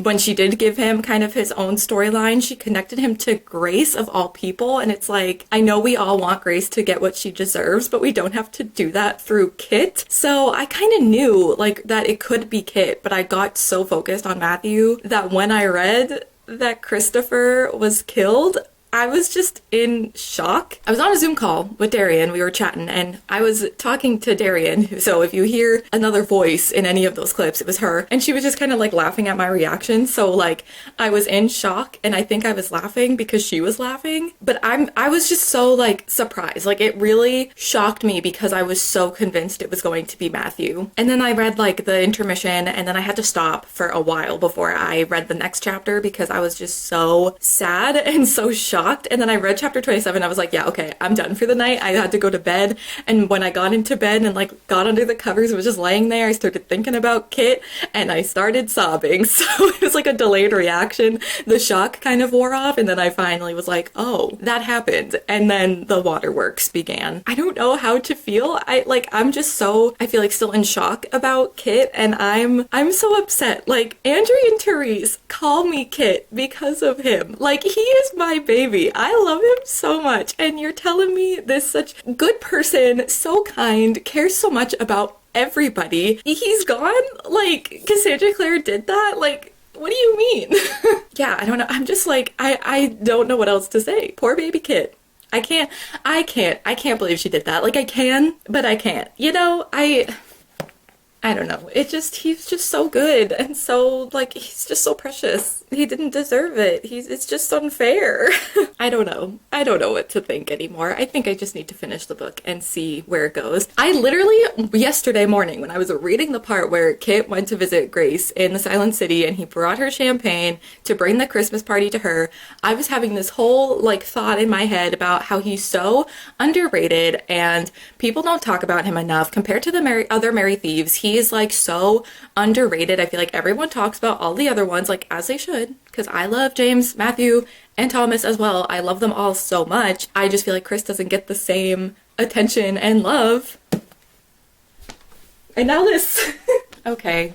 when she did give him kind of his own storyline, she connected him to Grace of all people. And it's like, I know we all want Grace to get what she deserves, but we don't have to do that through Kit. So I kind of knew like that it could be Kit, but I got so focused on Matthew that when I read that Christopher was killed, I was just in shock. I was on a Zoom call with Darian. We were chatting and I was talking to Darian. So if you hear another voice in any of those clips, it was her. And she was just kind of like laughing at my reaction. So like I was in shock, and I think I was laughing because she was laughing. But I was just so like surprised. Like it really shocked me because I was so convinced it was going to be Matthew. And then I read like the intermission, and then I had to stop for a while before I read the next chapter because I was just so sad and so shocked. And then I read chapter 27. I was like, yeah, okay, I'm done for the night. I had to go to bed. And when I got into bed and like got under the covers, was just laying there, I started thinking about Kit and I started sobbing. So it was like a delayed reaction. The shock kind of wore off, and then I finally was like, oh, that happened. And then the waterworks began. I don't know how to feel. I'm just so, I feel like still in shock about Kit, and I'm so upset. Like, Andrew and Therese call me Kit because of him. Like, he is my baby. I love him so much, and you're telling me this such good person, so kind, cares so much about everybody. He's gone? Like, Cassandra Clare did that? Like, what do you mean? Yeah, I don't know. I'm just like, I don't know what else to say. Poor baby Kit. I can't believe she did that. Like, I can, but I can't. I don't know. He's just so good, and so, like, he's just so precious. He didn't deserve it. It's just unfair. I don't know. I don't know what to think anymore. I think I just need to finish the book and see where it goes. I literally, yesterday morning, when I was reading the part where Kit went to visit Grace in the Silent City and he brought her champagne to bring the Christmas party to her, I was having this whole, like, thought in my head about how he's so underrated and people don't talk about him enough compared to the other Merry Thieves. He is like so underrated. I feel like everyone talks about all the other ones, like, as they should, because I love James, Matthew, and Thomas as well. I love them all so much. I just feel like Chris doesn't get the same attention and love. And now this. Okay.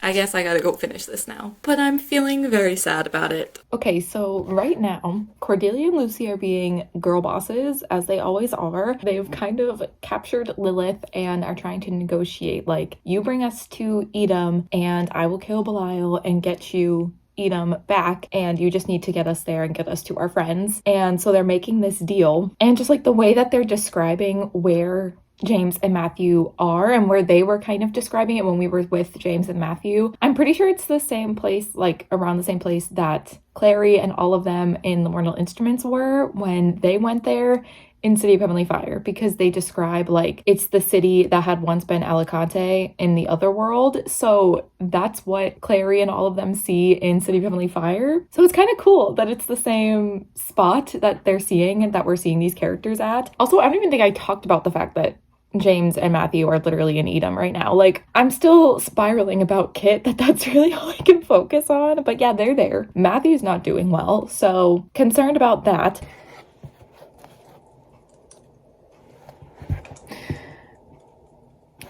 I guess I gotta go finish this now. But I'm feeling very sad about it. Okay, so right now, Cordelia and Lucy are being girl bosses, as they always are. They've kind of captured Lilith and are trying to negotiate, like, you bring us to Edom, and I will kill Belial and get you Edom back, and you just need to get us there and get us to our friends. And so they're making this deal. And just like the way that they're describing where James and Matthew are and where they were kind of describing it when we were with James and Matthew, I'm pretty sure it's the same place, like around the same place that Clary and all of them in the Mortal Instruments were when they went there in City of Heavenly Fire, because they describe like it's the city that had once been Alicante in the other world. So that's what Clary and all of them see in City of Heavenly Fire. So it's kind of cool that it's the same spot that they're seeing and that we're seeing these characters at. Also, I don't even think I talked about the fact that James and Matthew are literally in Edom right now. Like, I'm still spiraling about Kit, that's really all I can focus on. But yeah, they're there. Matthew's not doing well, so concerned about that.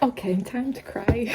Okay, time to cry.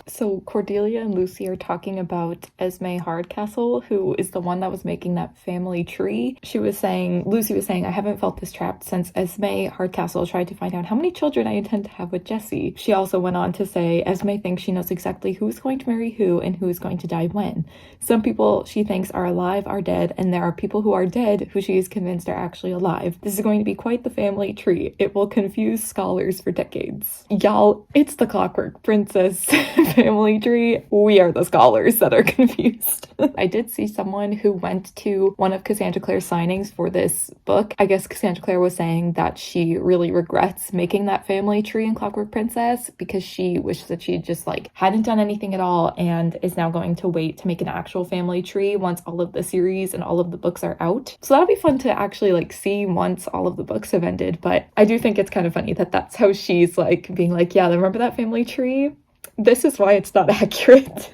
So Cordelia and Lucy are talking about Esme Hardcastle, who is the one that was making that family tree. Lucy was saying, I haven't felt this trapped since Esme Hardcastle tried to find out how many children I intend to have with Jesse. She also went on to say, Esme thinks she knows exactly who's going to marry who and who is going to die when. Some people she thinks are alive are dead, and there are people who are dead who she is convinced are actually alive. This is going to be quite the family tree. It will confuse scholars for decades. Y'all, it's the Clockwork Princess family tree. We are the scholars that are confused. I did see someone who went to one of Cassandra Clare's signings for this book. I guess Cassandra Clare was saying that she really regrets making that family tree in Clockwork Princess because she wishes that she just like hadn't done anything at all and is now going to wait to make an actual family tree once all of the series and all of the books are out. So that'll be fun to actually like see once all of the books have ended. But I do think it's kind of funny that that's how she's like being like, yeah, remember that family tree? This is why it's not accurate.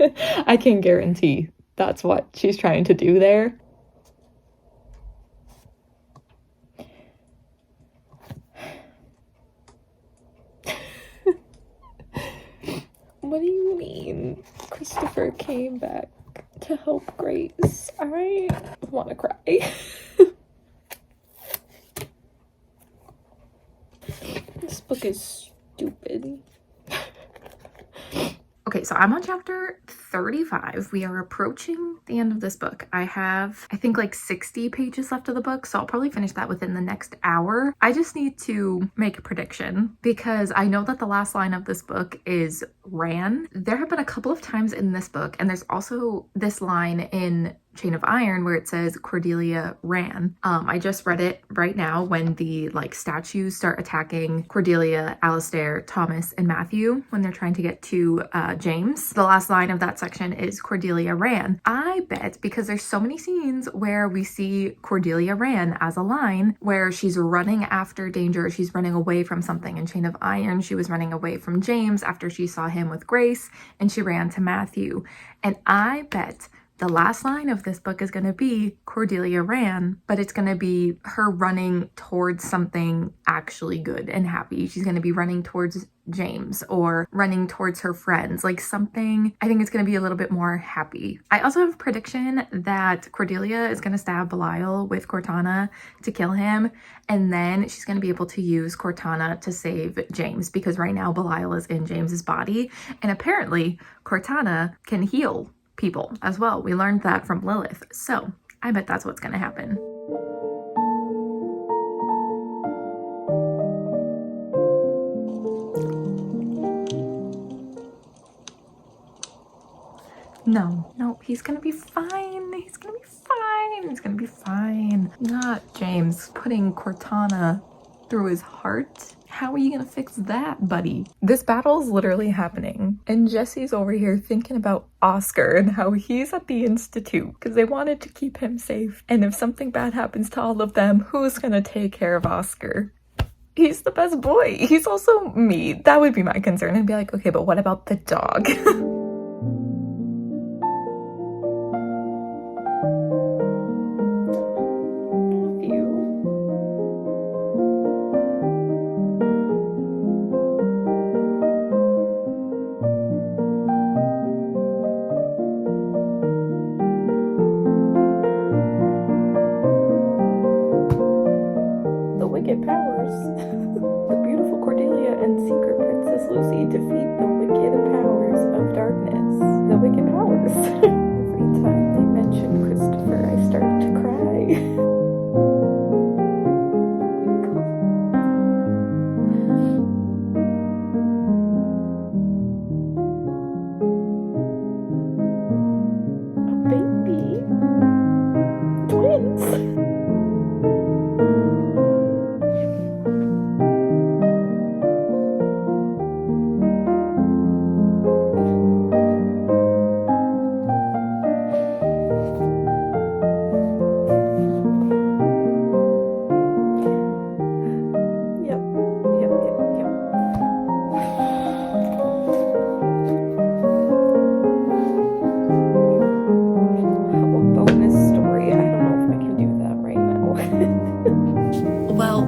I can guarantee that's what she's trying to do there. What do you mean Christopher came back to help Grace? I want to cry. This book is stupid. Okay, so I'm on chapter 35. We are approaching the end of this book. I have, I think, like 60 pages left of the book, so I'll probably finish that within the next hour. I just need to make a prediction because I know that the last line of this book is ran. There have been a couple of times in this book, and there's also this line in Chain of Iron where it says Cordelia ran. I just read it right now when the like statues start attacking Cordelia, Alistair, Thomas, and Matthew when they're trying to get to James. The last line of that section is Cordelia ran. I bet because there's so many scenes where we see Cordelia ran as a line where she's running after danger, she's running away from something. In Chain of Iron, she was running away from James after she saw him with Grace and she ran to Matthew. And I bet the last line of this book is going to be Cordelia ran, but it's going to be her running towards something actually good and happy. She's going to be running towards James or running towards her friends, like something. I think it's going to be a little bit more happy. I also have a prediction that Cordelia is going to stab Belial with Cortana to kill him, and then she's going to be able to use Cortana to save James because right now Belial is in James's body, and apparently Cortana can heal people as well. We learned that from Lilith. So I bet that's what's going to happen. No, he's going to be fine. He's going to be fine. He's going to be fine. Not James putting Cortana through his heart. How are you gonna fix that, buddy? This battle's literally happening, and Jesse's over here thinking about Oscar and how he's at the Institute because they wanted to keep him safe. And if something bad happens to all of them, who's gonna take care of Oscar? He's the best boy. He's also me. That would be my concern. And be like, okay, but what about the dog? Powers. The beautiful Cordelia and secret Princess Lucy defeat the wicked powers of darkness. The wicked powers. Every time they mention Christopher, I start to cry. A baby.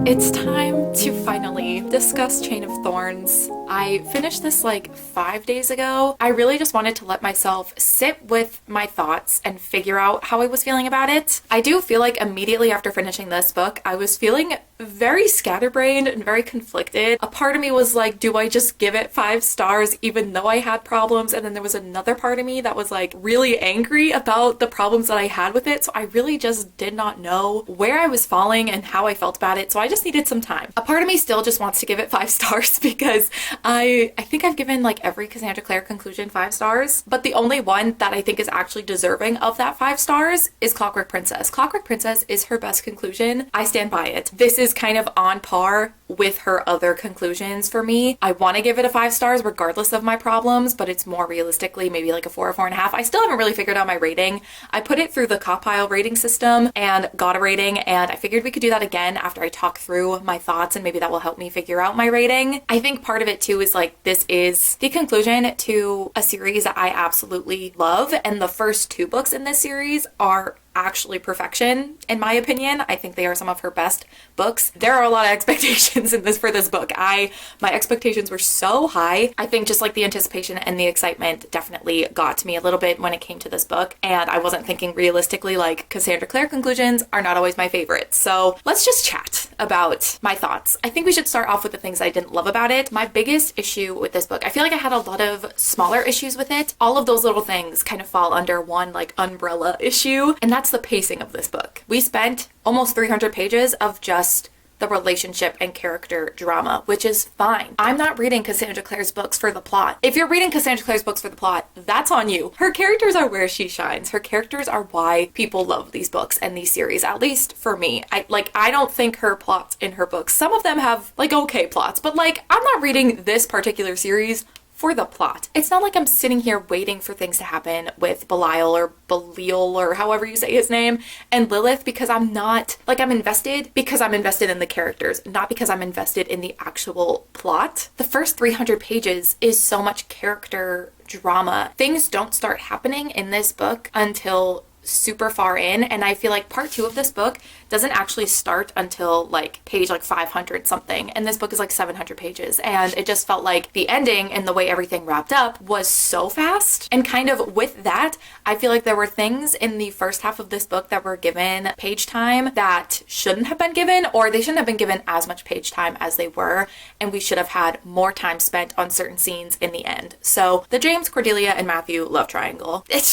It's time to finally discuss Chain of Thorns. I finished this like 5 days ago. I really just wanted to let myself sit with my thoughts and figure out how I was feeling about it. I do feel like immediately after finishing this book, I was feeling very scatterbrained and very conflicted. A part of me was like, do I just give it 5 stars even though I had problems? And then there was another part of me that was like really angry about the problems that I had with it. So I really just did not know where I was falling and how I felt about it. So I just needed some time. A part of me still just wants to give it 5 stars because I think I've given like every Cassandra Clare conclusion 5 stars, but the only one that I think is actually deserving of that 5 stars is Clockwork Princess. Clockwork Princess is her best conclusion. I stand by it. This is kind of on par with her other conclusions for me. I want to give it a 5 stars regardless of my problems, but it's more realistically maybe like a 4 or 4.5. I still haven't really figured out my rating. I put it through the Copile rating system and got a rating, and I figured we could do that again after I talk through my thoughts, and maybe that will help me figure out my rating. I think part of it too is like this is the conclusion to a series that I absolutely love, and the first 2 books in this series are actually perfection in my opinion. I think they are some of her best books. There are a lot of expectations in this for this book. My expectations were so high. I think just like the anticipation and the excitement definitely got to me a little bit when it came to this book, and I wasn't thinking realistically. Like Cassandra Clare conclusions are not always my favorites. So let's just chat about my thoughts. I think we should start off with the things I didn't love about it. My biggest issue with this book, I feel like I had a lot of smaller issues with it. All of those little things kind of fall under one like umbrella issue, and that's the pacing of this book. We spent almost 300 pages of just the relationship and character drama, which is fine. I'm not reading Cassandra Clare's books for the plot. If you're reading Cassandra Clare's books for the plot, that's on you. Her characters are where she shines. Her characters are why people love these books and these series, at least for me. I don't think her plots in her books, some of them have like okay plots, but like I'm not reading this particular series for the plot. It's not like I'm sitting here waiting for things to happen with Belial or Belial or however you say his name and Lilith, because I'm not like, I'm invested because I'm invested in the characters, not because I'm invested in the actual plot. The first 300 pages is so much character drama. Things don't start happening in this book until super far in, and I feel like part 2 of this book doesn't actually start until like page like 500 something, and this book is like 700 pages, and it just felt like the ending and the way everything wrapped up was so fast. And kind of with that, I feel like there were things in the first half of this book that were given page time that shouldn't have been given, or they shouldn't have been given as much page time as they were, and we should have had more time spent on certain scenes in the end. So the James, Cordelia, and Matthew love triangle, it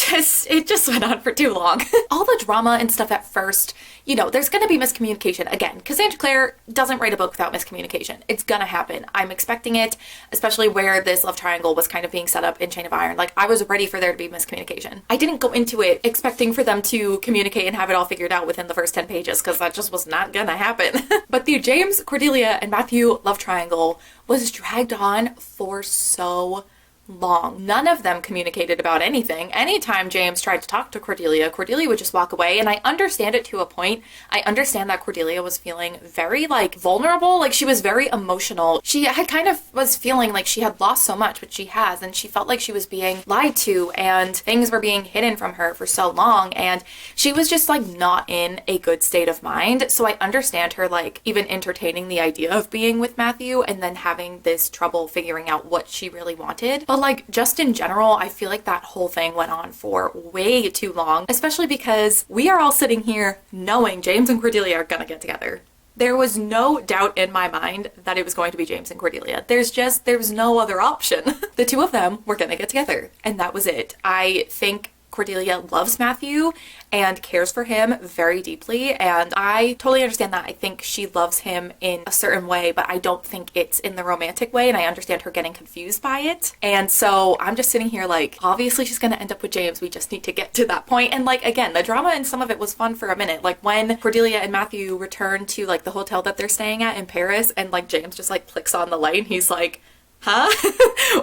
just went on for too long. All the drama and stuff at first, you know, there's gonna be miscommunication. Again, Cassandra Clare doesn't write a book without miscommunication. It's gonna happen. I'm expecting it, especially where this love triangle was kind of being set up in Chain of Iron. Like, I was ready for there to be miscommunication. I didn't go into it expecting for them to communicate and have it all figured out within the first 10 pages, because that just was not gonna happen. But the James, Cordelia, and Matthew love triangle was dragged on for so long. None of them communicated about anything. Anytime James tried to talk to Cordelia, Cordelia would just walk away, and I understand it to a point. I understand that Cordelia was feeling very like vulnerable, like she was very emotional. She had kind of was feeling like she had lost so much, which she has, and she felt like she was being lied to and things were being hidden from her for so long, and she was just like not in a good state of mind. So I understand her like even entertaining the idea of being with Matthew and then having this trouble figuring out what she really wanted. But like just in general, I feel like that whole thing went on for way too long, especially because we are all sitting here knowing James and Cordelia are gonna get together. There was no doubt in my mind that it was going to be James and Cordelia. There was no other option. The two of them were gonna get together, and that was it. I think Cordelia loves Matthew and cares for him very deeply, and I totally understand that. I think she loves him in a certain way, but I don't think it's in the romantic way, and I understand her getting confused by it. And so I'm just sitting here like, obviously she's gonna end up with James, we just need to get to that point. And like, again, the drama in some of it was fun for a minute, like when Cordelia and Matthew return to like the hotel that they're staying at in Paris, and like James just like clicks on the light and he's like, huh?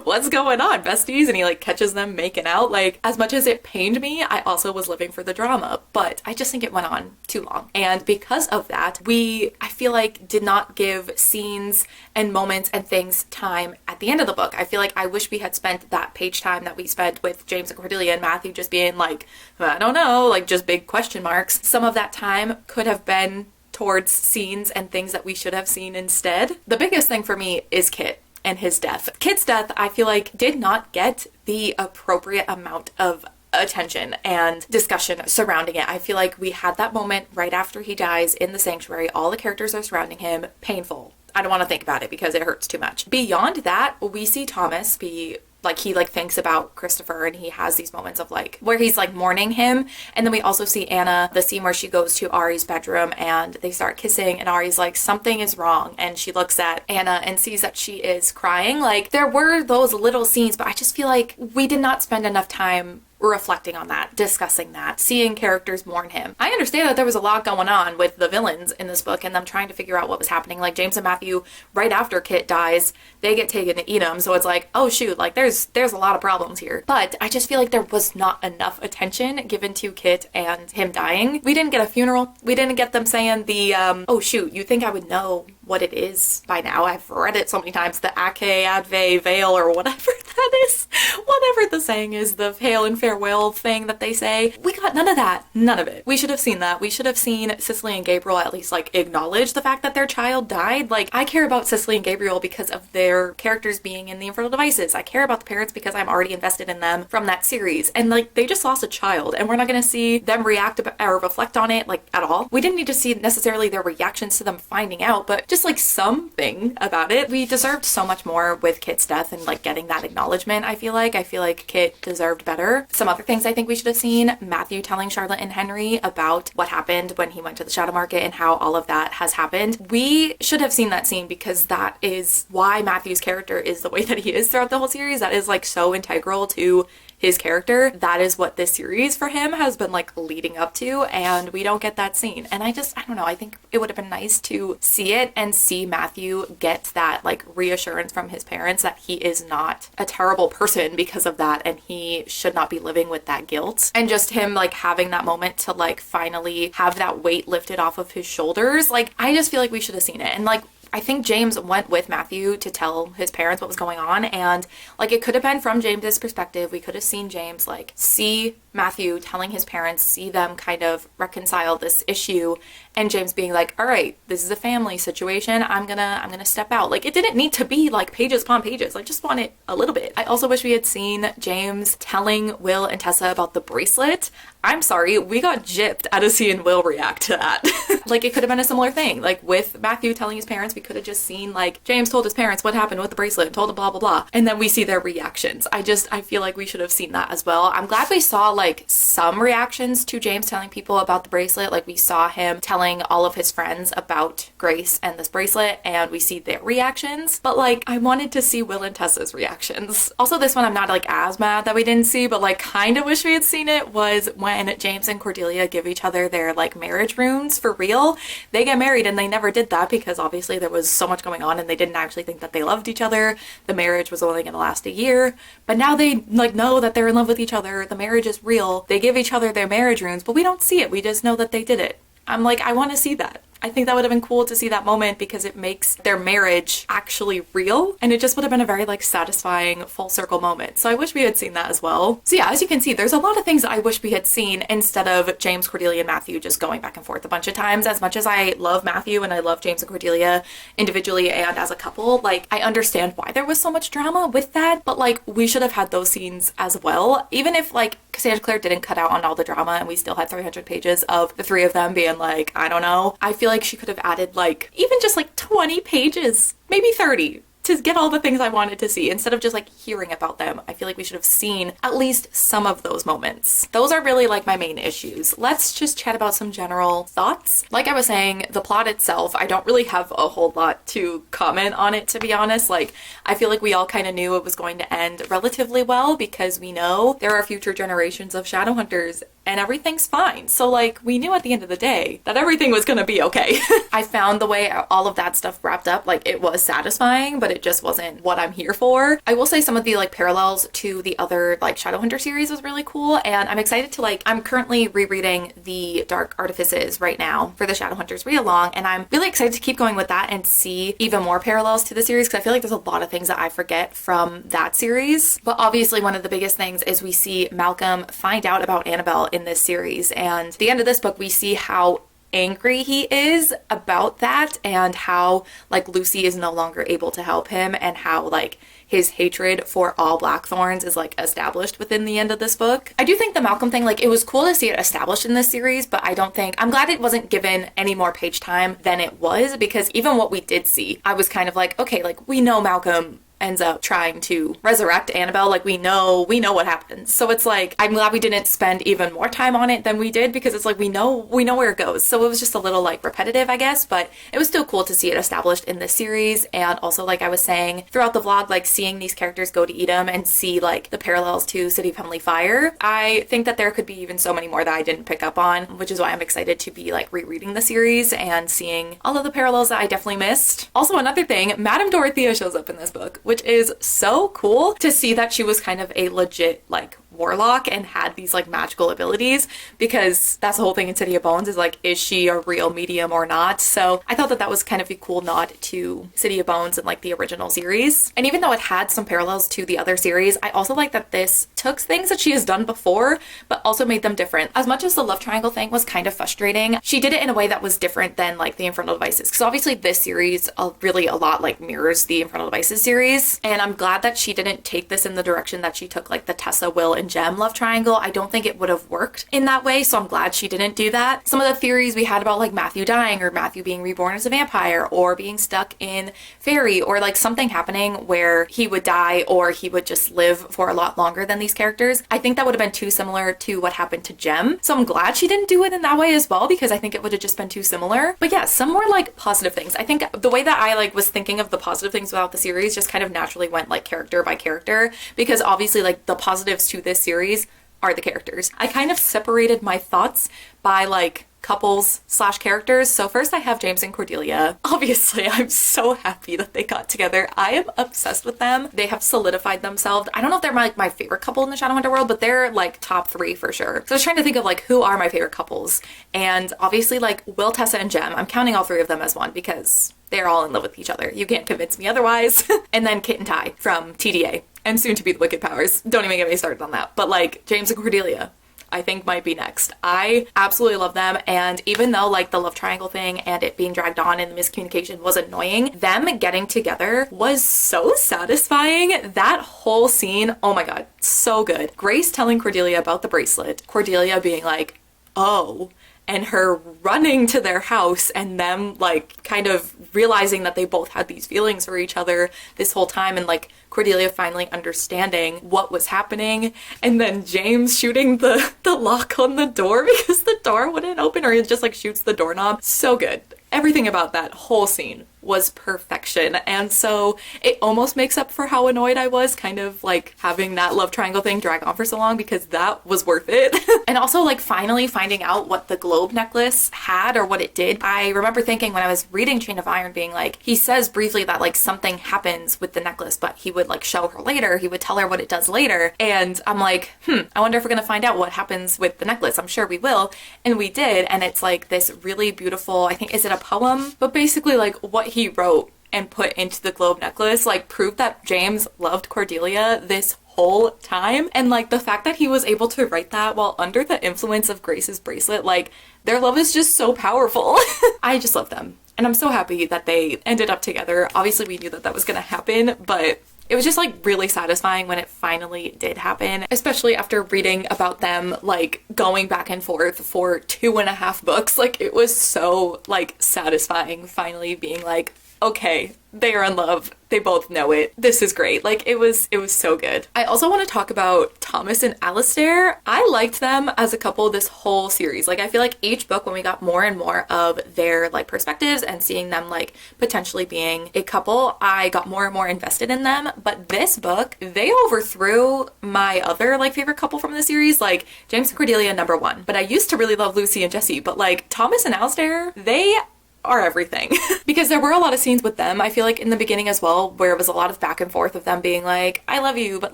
What's going on, besties? And he like catches them making out. Like, as much as it pained me, I also was living for the drama, but I just think it went on too long. And because of that, I feel like did not give scenes and moments and things time at the end of the book. I feel like I wish we had spent that page time that we spent with James and Cordelia and Matthew just being like, I don't know, like just big question marks. Some of that time could have been towards scenes and things that we should have seen instead. The biggest thing for me is Kit and his death. Kit's death, I feel like, did not get the appropriate amount of attention and discussion surrounding it. I feel like we had that moment right after he dies in the sanctuary. All the characters are surrounding him. Painful. I don't want to think about it because it hurts too much. Beyond that, we see Thomas be like, he like thinks about Christopher and he has these moments of like where he's like mourning him. And then we also see Anna, the scene where she goes to Ari's bedroom and they start kissing and Ari's like, something is wrong, and she looks at Anna and sees that she is crying. Like, there were those little scenes, but I just feel like we did not spend enough time reflecting on that, discussing that, seeing characters mourn him. I understand that there was a lot going on with the villains in this book and them trying to figure out what was happening. Like James and Matthew, right after Kit dies, they get taken to eat him. So it's like, oh shoot, like there's a lot of problems here. But I just feel like there was not enough attention given to Kit and him dying. We didn't get a funeral. We didn't get them saying the, oh shoot, you think I would know what it is by now? I've read it so many times, the Ake Adve Veil or whatever that is. Whatever the saying is, the hail and farewell thing that they say. We got none of that. None of it. We should have seen that. We should have seen Cicely and Gabriel at least like acknowledge the fact that their child died. Like, I care about Cicely and Gabriel because of their characters being in the Infernal Devices. I care about the parents because I'm already invested in them from that series. And like, they just lost a child and we're not gonna see them react or reflect on it like at all. We didn't need to see necessarily their reactions to them finding out, but just like something about it. We deserved so much more with Kit's death and like getting that acknowledgement. I feel like Kit deserved better. Some other things I think we should have seen: Matthew telling Charlotte and Henry about what happened when he went to the Shadow Market and how all of that has happened. We should have seen that scene because that is why Matthew's character is the way that he is throughout the whole series. That is like so integral to his character. That is what this series for him has been like leading up to, and we don't get that scene. And I don't know, I think it would have been nice to see it and see Matthew get that like reassurance from his parents that he is not a terrible person because of that and he should not be living with that guilt, and just him like having that moment to like finally have that weight lifted off of his shoulders. Like, I just feel like we should have seen it. And like, I think James went with Matthew to tell his parents what was going on, and like, it could have been from James's perspective. We could have seen James like see Matthew telling his parents, see them kind of reconcile this issue, and James being like, all right, this is a family situation, I'm gonna step out. Like, it didn't need to be like pages upon pages. I just want it a little bit. I also wish we had seen James telling Will and Tessa about the bracelet. I'm sorry, we got gypped out of seeing Will react to that. Like, it could have been a similar thing. Like, with Matthew telling his parents, we could have just seen like James told his parents what happened with the bracelet and told them blah blah blah, and then we see their reactions. I feel like we should have seen that as well. I'm glad we saw like some reactions to James telling people about the bracelet. Like, we saw him telling all of his friends about Grace and this bracelet, and we see their reactions. But like, I wanted to see Will and Tessa's reactions. Also, this one I'm not like as mad that we didn't see, but like kind of wish we had seen it, was when James and Cordelia give each other their like marriage runes for real. They get married and they never did that because obviously there was so much going on and they didn't actually think that they loved each other. The marriage was only gonna last a year, but now they like know that they're in love with each other. The marriage is real. They give each other their marriage runes, but we don't see it. We just know that they did it. I'm like, I want to see that. I think that would have been cool to see that moment because it makes their marriage actually real, and it just would have been a very like satisfying full circle moment. So I wish we had seen that as well. So yeah, as you can see, there's a lot of things that I wish we had seen instead of James, Cordelia, and Matthew just going back and forth a bunch of times. As much as I love Matthew and I love James and Cordelia individually and as a couple, like, I understand why there was so much drama with that, but like, we should have had those scenes as well. Even if like Cassandra Clare didn't cut out on all the drama and we still had 300 pages of the three of them being like, I don't know, I feel like she could have added like even just like 20 pages, maybe 30, to get all the things I wanted to see instead of just like hearing about them. I feel like we should have seen at least some of those moments. Those are really like my main issues. Let's just chat about some general thoughts. Like I was saying, the plot itself, I don't really have a whole lot to comment on it, to be honest. Like, I feel like we all kind of knew it was going to end relatively well because we know there are future generations of Shadowhunters and everything's fine. So like, we knew at the end of the day that everything was gonna be okay. I found the way all of that stuff wrapped up, like, it was satisfying, but it just wasn't what I'm here for. I will say some of the like parallels to the other like Shadowhunter series was really cool, and I'm excited to like, I'm currently rereading the Dark Artifices right now for the Shadowhunters read along, and I'm really excited to keep going with that and see even more parallels to the series because I feel like there's a lot of things that I forget from that series. But obviously one of the biggest things is we see Malcolm find out about Annabelle in this series, and at the end of this book we see how angry he is about that, and how like Lucy is no longer able to help him, and how like his hatred for all Blackthorns is like established within the end of this book. I do think the Malcolm thing, like, it was cool to see it established in this series, but I'm glad it wasn't given any more page time than it was, because even what we did see, I was kind of like, okay, like, we know Malcolm ends up trying to resurrect Annabelle. Like, we know what happens. So it's like, I'm glad we didn't spend even more time on it than we did, because it's like, we know where it goes. So it was just a little like repetitive, I guess, but it was still cool to see it established in this series. And also, like I was saying throughout the vlog, like seeing these characters go to Edom and see like the parallels to City of Heavenly Fire. I think that there could be even so many more that I didn't pick up on, which is why I'm excited to be like rereading the series and seeing all of the parallels that I definitely missed. Also, another thing, Madame Dorothea shows up in this book, which is so cool to see that she was kind of a legit like warlock and had these like magical abilities, because that's the whole thing in City of Bones, is like, is she a real medium or not? So I thought that that was kind of a cool nod to City of Bones and like the original series. And even though it had some parallels to the other series, I also like that this took things that she has done before but also made them different. As much as the love triangle thing was kind of frustrating, she did it in a way that was different than like the Infernal Devices, because obviously this series really a lot like mirrors the Infernal Devices series, and I'm glad that she didn't take this in the direction that she took like the Tessa, Will, and Jem love triangle. I don't think it would have worked in that way, so I'm glad she didn't do that. Some of the theories we had about like Matthew dying, or Matthew being reborn as a vampire, or being stuck in Fairy, or like something happening where he would die or he would just live for a lot longer than these characters, I think that would have been too similar to what happened to Jem. So I'm glad she didn't do it in that way as well, because I think it would have just been too similar. But yeah, some more like positive things. I think the way that I like was thinking of the positive things about the series just kind of naturally went like character by character, because obviously like the positives to this series are the characters. I kind of separated my thoughts by like couples slash characters. So first I have James and Cordelia. Obviously, I'm so happy that they got together. I am obsessed with them. They have solidified themselves. I don't know if they're my favorite couple in the Shadowhunter world, but they're like top 3 for sure. So I was trying to think of like who are my favorite couples. And obviously like Will, Tessa, and Jem, I'm counting all 3 of them as one because they're all in love with each other. You can't convince me otherwise. And then Kit and Ty from TDA. And soon to be the Wicked Powers. Don't even get me started on that. But like James and Cordelia, I think might be next. I absolutely love them, and even though like the love triangle thing and it being dragged on and the miscommunication was annoying, them getting together was so satisfying. That whole scene, oh my god, so good. Grace telling Cordelia about the bracelet, Cordelia being like, oh, and her running to their house, and them like kind of realizing that they both had these feelings for each other this whole time, and like Cordelia finally understanding what was happening, and then James shooting the lock on the door because the door wouldn't open, or he just like shoots the doorknob. So good. Everything about that whole scene was perfection, and so it almost makes up for how annoyed I was kind of like having that love triangle thing drag on for so long, because that was worth it. And also like finally finding out what the globe necklace had or what it did. I remember thinking when I was reading Chain of Iron being like, he says briefly that like something happens with the necklace, but he would like show her later, he would tell her what it does later, and I'm like, I wonder if we're gonna find out what happens with the necklace. I'm sure we will, and we did, and it's like this really beautiful, I think, is it a poem? But basically like what he wrote and put into the globe necklace like proved that James loved Cordelia this whole time, and like the fact that he was able to write that while under the influence of Grace's bracelet, like their love is just so powerful. I just love them, and I'm so happy that they ended up together. Obviously we knew that that was gonna happen, but it was just like really satisfying when it finally did happen, especially after reading about them like going back and forth for 2.5 books. Like it was so like satisfying finally being like, okay, they are in love. They both know it. This is great. Like it was so good. I also want to talk about Thomas and Alistair. I liked them as a couple this whole series. Like I feel like each book when we got more and more of their like perspectives and seeing them like potentially being a couple, I got more and more invested in them. But this book, they overthrew my other like favorite couple from the series, like James and Cordelia #1. But I used to really love Lucy and Jesse, but like Thomas and Alistair, they are everything. Because there were a lot of scenes with them, I feel like in the beginning as well, where it was a lot of back and forth of them being like, I love you, but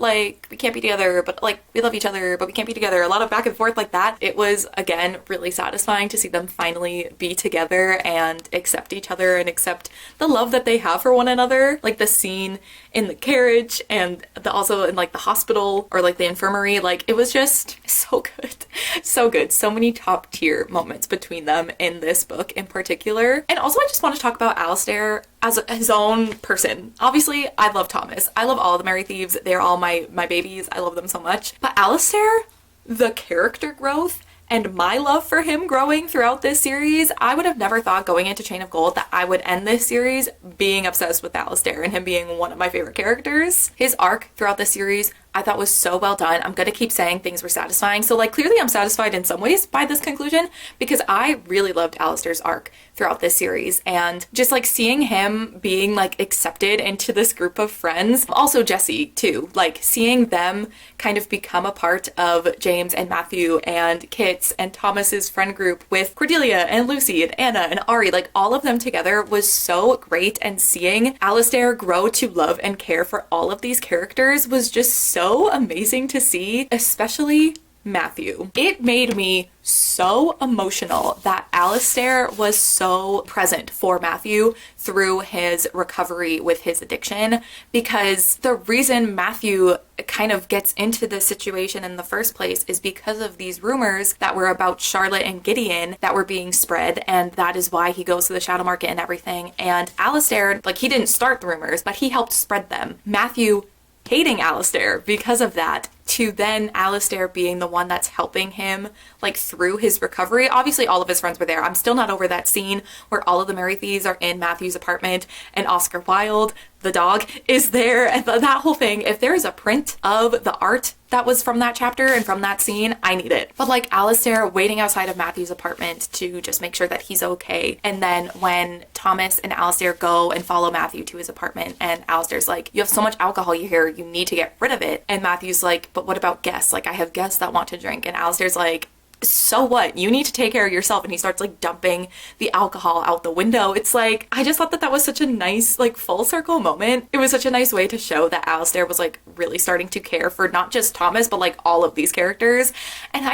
like we can't be together, but like we love each other, but we can't be together. A lot of back and forth like that. It was, again, really satisfying to see them finally be together and accept each other and accept the love that they have for one another. Like the scene in the carriage and also in like the hospital or like the infirmary, like it was just so good. So good. So many top tier moments between them in this book in particular. And also I just want to talk about Alistair as his own person. Obviously, I love Thomas. I love all the Merry Thieves. They're all my babies. I love them so much. But Alistair, the character growth and my love for him growing throughout this series, I would have never thought going into Chain of Gold that I would end this series being obsessed with Alistair and him being one of my favorite characters. His arc throughout this series I thought was so well done. I'm gonna keep saying things were satisfying. So like clearly I'm satisfied in some ways by this conclusion because I really loved Alistair's arc throughout this series and just like seeing him being like accepted into this group of friends. Also Jesse too, like seeing them kind of become a part of James and Matthew and Kit's and Thomas's friend group with Cordelia and Lucy and Anna and Ari, like all of them together was so great, and seeing Alistair grow to love and care for all of these characters was just so amazing to see, especially Matthew. It made me so emotional that Alistair was so present for Matthew through his recovery with his addiction, because the reason Matthew kind of gets into this situation in the first place is because of these rumors that were about Charlotte and Gideon that were being spread, and that is why he goes to the shadow market and everything. And Alistair, like, he didn't start the rumors, but he helped spread them. Matthew hating Alistair because of that, to then Alistair being the one that's helping him like through his recovery. Obviously all of his friends were there. I'm still not over that scene where all of the Merry Thieves are in Matthew's apartment and Oscar Wilde, the dog, is there, and that whole thing. If there is a print of the art that was from that chapter and from that scene, I need it. But like Alistair waiting outside of Matthew's apartment to just make sure that he's okay, and then when Thomas and Alistair go and follow Matthew to his apartment and Alistair's like, you have so much alcohol here, you need to get rid of it, and Matthew's like, but what about guests? Like, I have guests that want to drink. And Alistair's like, so what? You need to take care of yourself. And he starts like dumping the alcohol out the window. It's like, I just thought that that was such a nice like full circle moment. It was such a nice way to show that Alistair was like really starting to care for not just Thomas, but like all of these characters. And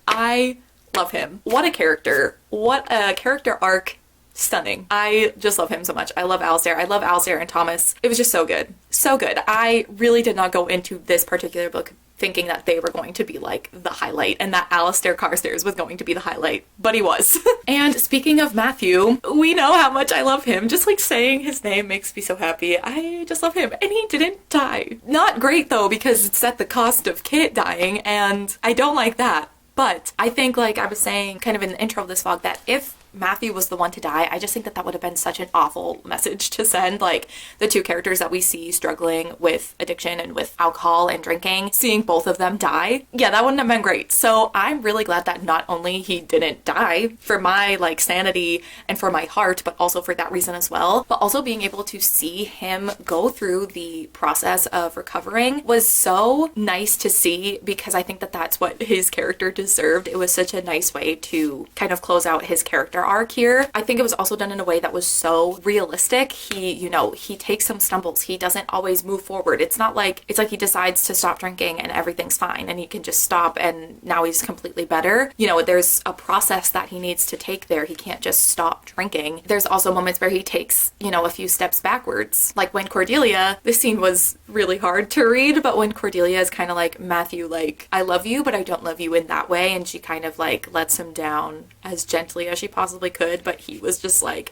I love him. What a character. What a character arc. Stunning. I just love him so much. I love Alistair. I love Alistair and Thomas. It was just so good. So good. I really did not go into this particular book thinking that they were going to be like the highlight and that Alistair Carstairs was going to be the highlight, but he was. And speaking of Matthew, we know how much I love him. Just like saying his name makes me so happy. I just love him. And he didn't die. Not great though, because it's at the cost of Kit dying, and I don't like that. But I think, like I was saying kind of in the intro of this vlog, that if Matthew was the one to die, I just think that that would have been such an awful message to send. Like the two characters that we see struggling with addiction and with alcohol and drinking, seeing both of them die, yeah, that wouldn't have been great. So I'm really glad that not only he didn't die for my like sanity and for my heart, but also for that reason as well. But also being able to see him go through the process of recovering was so nice to see, because I think that that's what his character deserved. It was such a nice way to kind of close out his character arc here. I think it was also done in a way that was so realistic. He, you know, he takes some stumbles. He doesn't always move forward. It's not like, it's like he decides to stop drinking and everything's fine and he can just stop and now he's completely better. You know, there's a process that he needs to take there. He can't just stop drinking. There's also moments where he takes, you know, a few steps backwards. Like when Cordelia, this scene was really hard to read, but when Cordelia is kind of like, Matthew, like, I love you, but I don't love you in that way. And she kind of like lets him down as gently as she possibly could, but he was just like,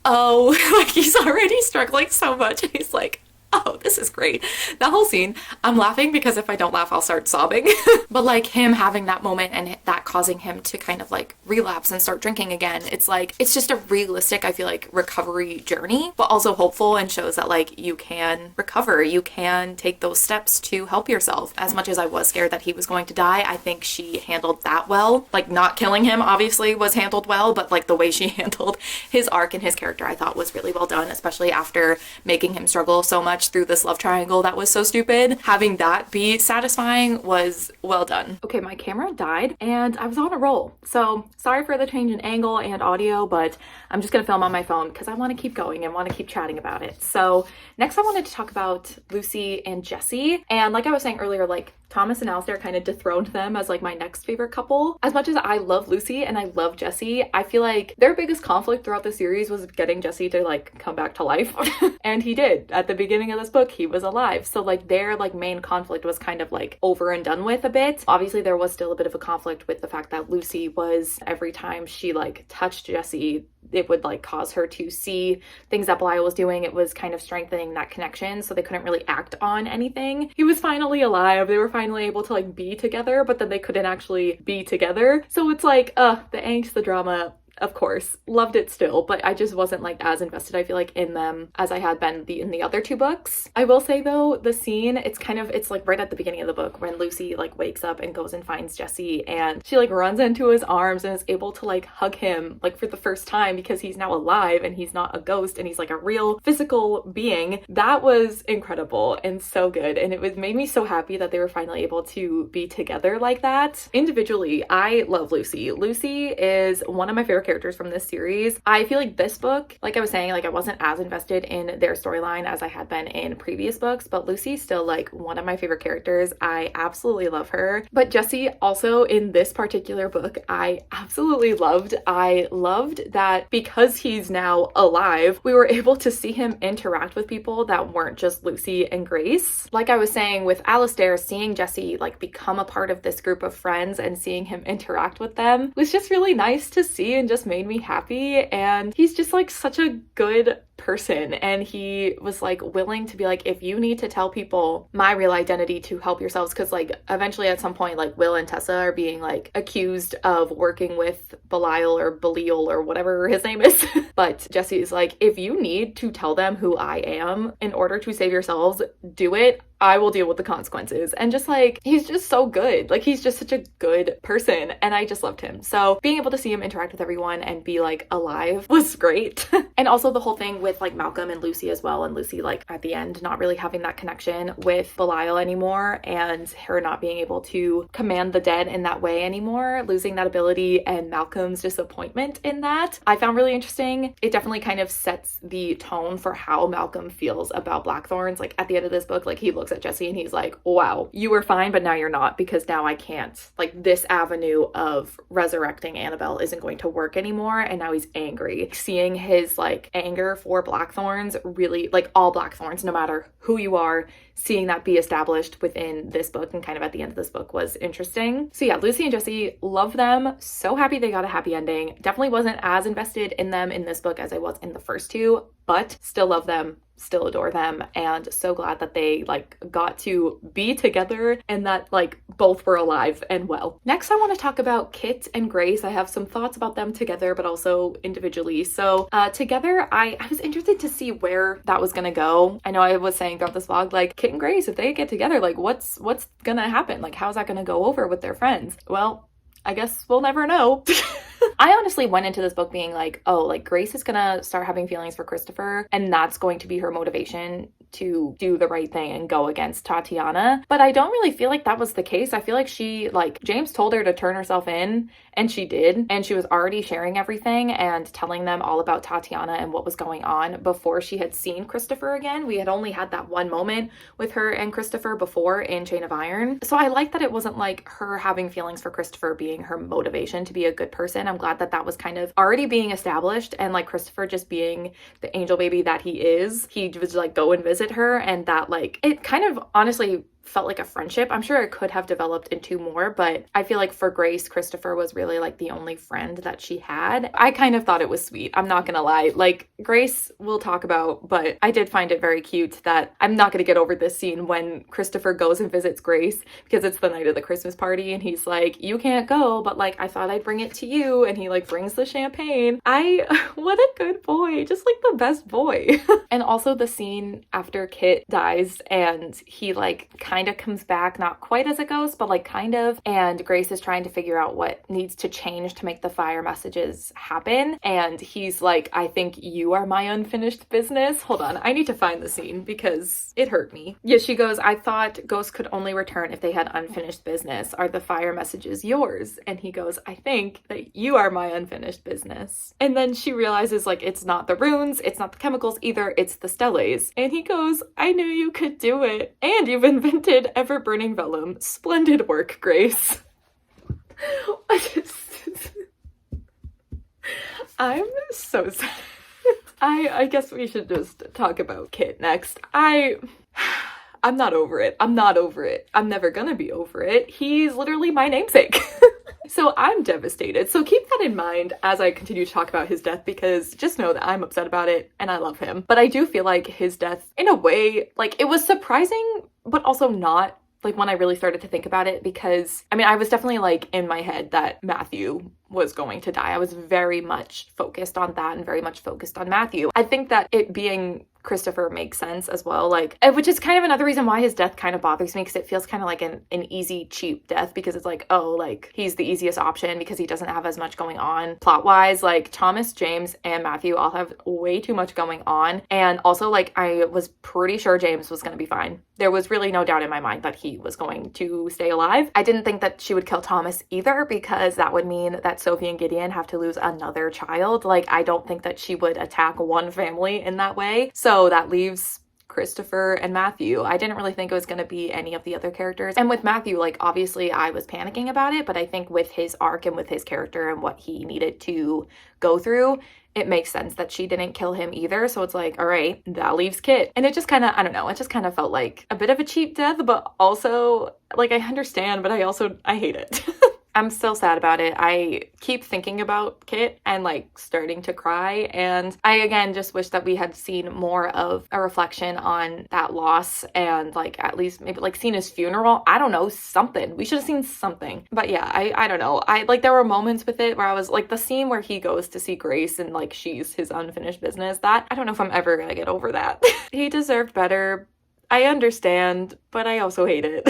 oh, like he's already struggling so much, and he's like, oh, this is great. That whole scene, I'm laughing because if I don't laugh, I'll start sobbing. But like him having that moment and that causing him to kind of like relapse and start drinking again, it's like, it's just a realistic, I feel like, recovery journey, but also hopeful, and shows that like you can recover, you can take those steps to help yourself. As much as I was scared that he was going to die, I think she handled that well. Like not killing him obviously was handled well, but like the way she handled his arc and his character I thought was really well done, especially after making him struggle so much stretch through this love triangle that was so stupid. Having that be satisfying was well done. Okay, my camera died and I was on a roll. So sorry for the change in angle and audio, but I'm just gonna film on my phone because I want to keep going and want to keep chatting about it. So next I wanted to talk about Lucy and Jesse. And like I was saying earlier, like Thomas and Alistair kind of dethroned them as like my next favorite couple. As much as I love Lucy and I love Jesse, I feel like their biggest conflict throughout the series was getting Jesse to like come back to life. And he did. At the beginning of this book, he was alive. So like their like main conflict was kind of like over and done with a bit. Obviously there was still a bit of a conflict with the fact that Lucy was, every time she like touched Jesse, it would like cause her to see things that Belial was doing. It was kind of strengthening that connection, so they couldn't really act on anything. He was finally alive. They were finally able to like be together, but then they couldn't actually be together. So it's like, the angst, the drama. Of course, loved it still, but I just wasn't like as invested, I feel like, in them as I had been in the other two books. I will say though, the scene, it's like right at the beginning of the book when Lucy like wakes up and goes and finds Jesse, and she like runs into his arms and is able to like hug him like for the first time because he's now alive and he's not a ghost and he's like a real physical being. That was incredible and so good, and it made me so happy that they were finally able to be together like that. Individually, I love Lucy. Lucy is one of my favorite characters from this series. I feel like this book, like I was saying, like I wasn't as invested in their storyline as I had been in previous books, but Lucy's still like one of my favorite characters. I absolutely love her. But Jesse also in this particular book, I absolutely loved. I loved that because he's now alive, we were able to see him interact with people that weren't just Lucy and Grace. Like I was saying with Alistair, seeing Jesse like become a part of this group of friends and seeing him interact with them was just really nice to see and just made me happy. And he's just like such a good person, and he was like willing to be like, if you need to tell people my real identity to help yourselves, because like eventually at some point like Will and Tessa are being like accused of working with Belial or whatever his name is. But Jesse is like, if you need to tell them who I am in order to save yourselves, do it. I will deal with the consequences. And just like, he's just so good. Like he's just such a good person, and I just loved him. So being able to see him interact with everyone and be like alive was great. And also the whole thing with like Malcolm and Lucy as well, and Lucy like at the end not really having that connection with Belial anymore, and her not being able to command the dead in that way anymore, losing that ability, and Malcolm's disappointment in that, I found really interesting. It definitely kind of sets the tone for how Malcolm feels about Blackthorns. Like at the end of this book, like he looks at Jesse and he's like, wow, you were fine, but now you're not, because now I can't, like this avenue of resurrecting Annabelle isn't going to work anymore. And now he's angry. Seeing his like anger for Blackthorns, really like all Blackthorns, no matter who you are, seeing that be established within this book and kind of at the end of this book was interesting. So yeah, Lucy and Jesse, love them. So happy they got a happy ending. Definitely wasn't as invested in them in this book as I was in the first two, but still love them, still adore them, and so glad that they like got to be together and that like both were alive and well. Next, I want to talk about Kit and Grace. I have some thoughts about them together, but also individually. So together, I was interested to see where that was gonna go. I know I was saying throughout this vlog, like Kit and Grace, if they get together, like what's gonna happen? Like how's that gonna go over with their friends? Well, I guess we'll never know. I honestly went into this book being like, oh, like Grace is gonna start having feelings for Christopher, and that's going to be her motivation to do the right thing and go against Tatiana. But I don't really feel like that was the case. I feel like she, like, James told her to turn herself in, and she did. And she was already sharing everything and telling them all about Tatiana and what was going on before she had seen Christopher again. We had only had that one moment with her and Christopher before in Chain of Iron. So I like that it wasn't like her having feelings for Christopher being her motivation to be a good person. I'm glad that that was kind of already being established, and like Christopher just being the angel baby that he is, he was like go and visit her, and that like it kind of honestly felt like a friendship. I'm sure it could have developed into more, but I feel like for Grace, Christopher was really like the only friend that she had. I kind of thought it was sweet. I'm not gonna lie. Like Grace we'll talk about, but I did find it very cute that I'm not gonna get over this scene when Christopher goes and visits Grace because it's the night of the Christmas party and he's like, you can't go, but like I thought I'd bring it to you, and he like brings the champagne. What a good boy, just like the best boy. And also the scene after Kit dies and he like kind of comes back, not quite as a ghost, but like kind of. And Grace is trying to figure out what needs to change to make the fire messages happen. And he's like, I think you are my unfinished business. Hold on, I need to find the scene because it hurt me. Yeah, she goes, I thought ghosts could only return if they had unfinished business. Are the fire messages yours? And he goes, I think that you are my unfinished business. And then she realizes like it's not the runes, it's not the chemicals either, it's the steles. And he goes, I knew you could do it. And you've invented ever-burning vellum. Splendid work, Grace. I'm so sad. I guess we should just talk about Kit next. I'm not over it. I'm not over it. I'm never gonna be over it. He's literally my namesake. So I'm devastated. So keep that in mind as I continue to talk about his death, because just know that I'm upset about it and I love him. But I do feel like his death, in a way, like it was surprising, but also not, like when I really started to think about it, because I mean, I was definitely like in my head that Matthew was going to die. I was very much focused on that and very much focused on Matthew. I think that it being Christopher makes sense as well, like, which is kind of another reason why his death kind of bothers me, because it feels kind of like an easy, cheap death, because it's like, oh, like, he's the easiest option because he doesn't have as much going on plot-wise. Like, Thomas, James, and Matthew all have way too much going on, and also, like, I was pretty sure James was going to be fine. There was really no doubt in my mind that he was going to stay alive. I didn't think that she would kill Thomas either, because that would mean that Sophie and Gideon have to lose another child. Like, I don't think that she would attack one family in that way. So that leaves Christopher and Matthew. I didn't really think it was going to be any of the other characters. And with Matthew, like, obviously I was panicking about it, but I think with his arc and with his character and what he needed to go through, it makes sense that she didn't kill him either. So it's like, all right, that leaves Kit. And it just kind of, I don't know, it just kind of felt like a bit of a cheap death, but also, like, I understand, but I hate it. I'm still sad about it. I keep thinking about Kit and like starting to cry. And I, again, just wish that we had seen more of a reflection on that loss and like at least maybe like seen his funeral. I don't know, something. We should have seen something. But yeah, I don't know. I like, there were moments with it where I was like, the scene where he goes to see Grace and like she's his unfinished business, that I don't know if I'm ever gonna get over that. He deserved better. I understand, but I also hate it.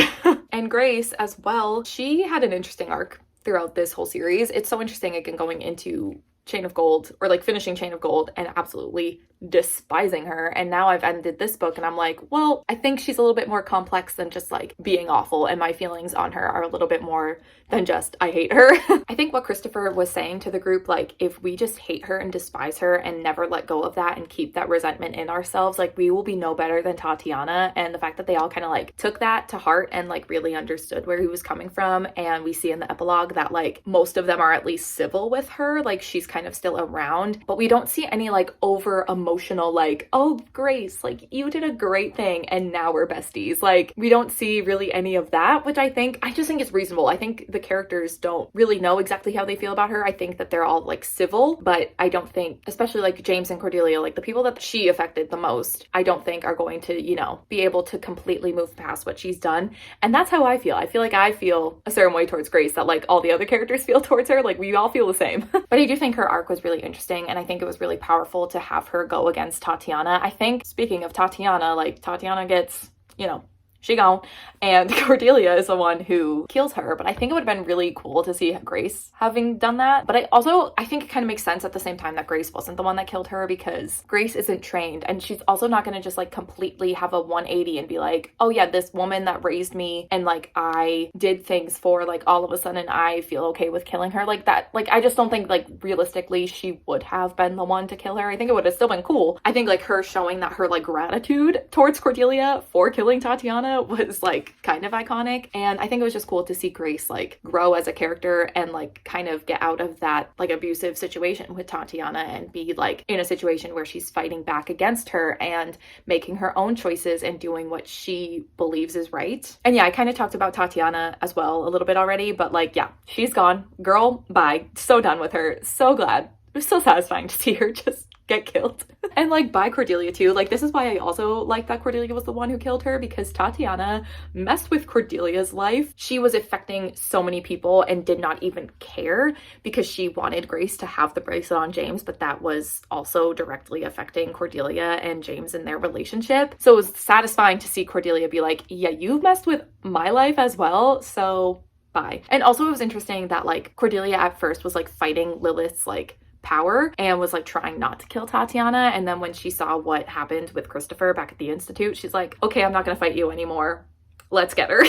And Grace as well, she had an interesting arc throughout this whole series. It's so interesting, again, going into Chain of Gold, or like finishing Chain of Gold and absolutely despising her. And now I've ended this book and I'm like, well, I think she's a little bit more complex than just like being awful, and my feelings on her are a little bit more than just I hate her. I think what Christopher was saying to the group, like, if we just hate her and despise her and never let go of that and keep that resentment in ourselves, like, we will be no better than Tatiana. And the fact that they all kind of like took that to heart and like really understood where he was coming from. And we see in the epilogue that like most of them are at least civil with her, like she's kind of still around, but we don't see any like over emotional like, oh, Grace, like you did a great thing and now we're besties. Like, we don't see really any of that, which I just think is reasonable. I think the characters don't really know exactly how they feel about her. I think that they're all like civil, but I don't think, especially like James and Cordelia, like the people that she affected the most, I don't think are going to, you know, be able to completely move past what she's done. And that's how I feel. I feel like I feel a certain way towards Grace that like all the other characters feel towards her. Like, we all feel the same. But I do think her arc was really interesting, and I think it was really powerful to have her go against Tatiana. I think, speaking of Tatiana, like Tatiana gets, you know, she gone, and Cordelia is the one who kills her. But I think it would have been really cool to see Grace having done that. But I think it kind of makes sense at the same time that Grace wasn't the one that killed her, because Grace isn't trained, and she's also not going to just like completely have a 180 and be like, oh yeah, this woman that raised me and like I did things for, like all of a sudden I feel okay with killing her like that. Like, I just don't think like realistically she would have been the one to kill her. I think it would have still been cool. I think like her showing that her like gratitude towards Cordelia for killing Tatiana was like kind of iconic. And I think it was just cool to see Grace like grow as a character and like kind of get out of that like abusive situation with Tatiana and be like in a situation where she's fighting back against her and making her own choices and doing what she believes is right. And yeah, I kind of talked about Tatiana as well a little bit already, but like, yeah, she's gone. Girl, bye. So done with her. So glad. It was so satisfying to see her just get killed. And like by Cordelia too. Like this is why I also like that Cordelia was the one who killed her, because Tatiana messed with Cordelia's life. She was affecting so many people and did not even care because she wanted Grace to have the bracelet on James, but that was also directly affecting Cordelia and James in their relationship. So it was satisfying to see Cordelia be like, yeah, you've messed with my life as well, so bye. And also it was interesting that like Cordelia at first was like fighting Lilith's like power and was like trying not to kill Tatiana, and then when she saw what happened with Christopher back at the Institute, she's like, okay, I'm not gonna fight you anymore, let's get her.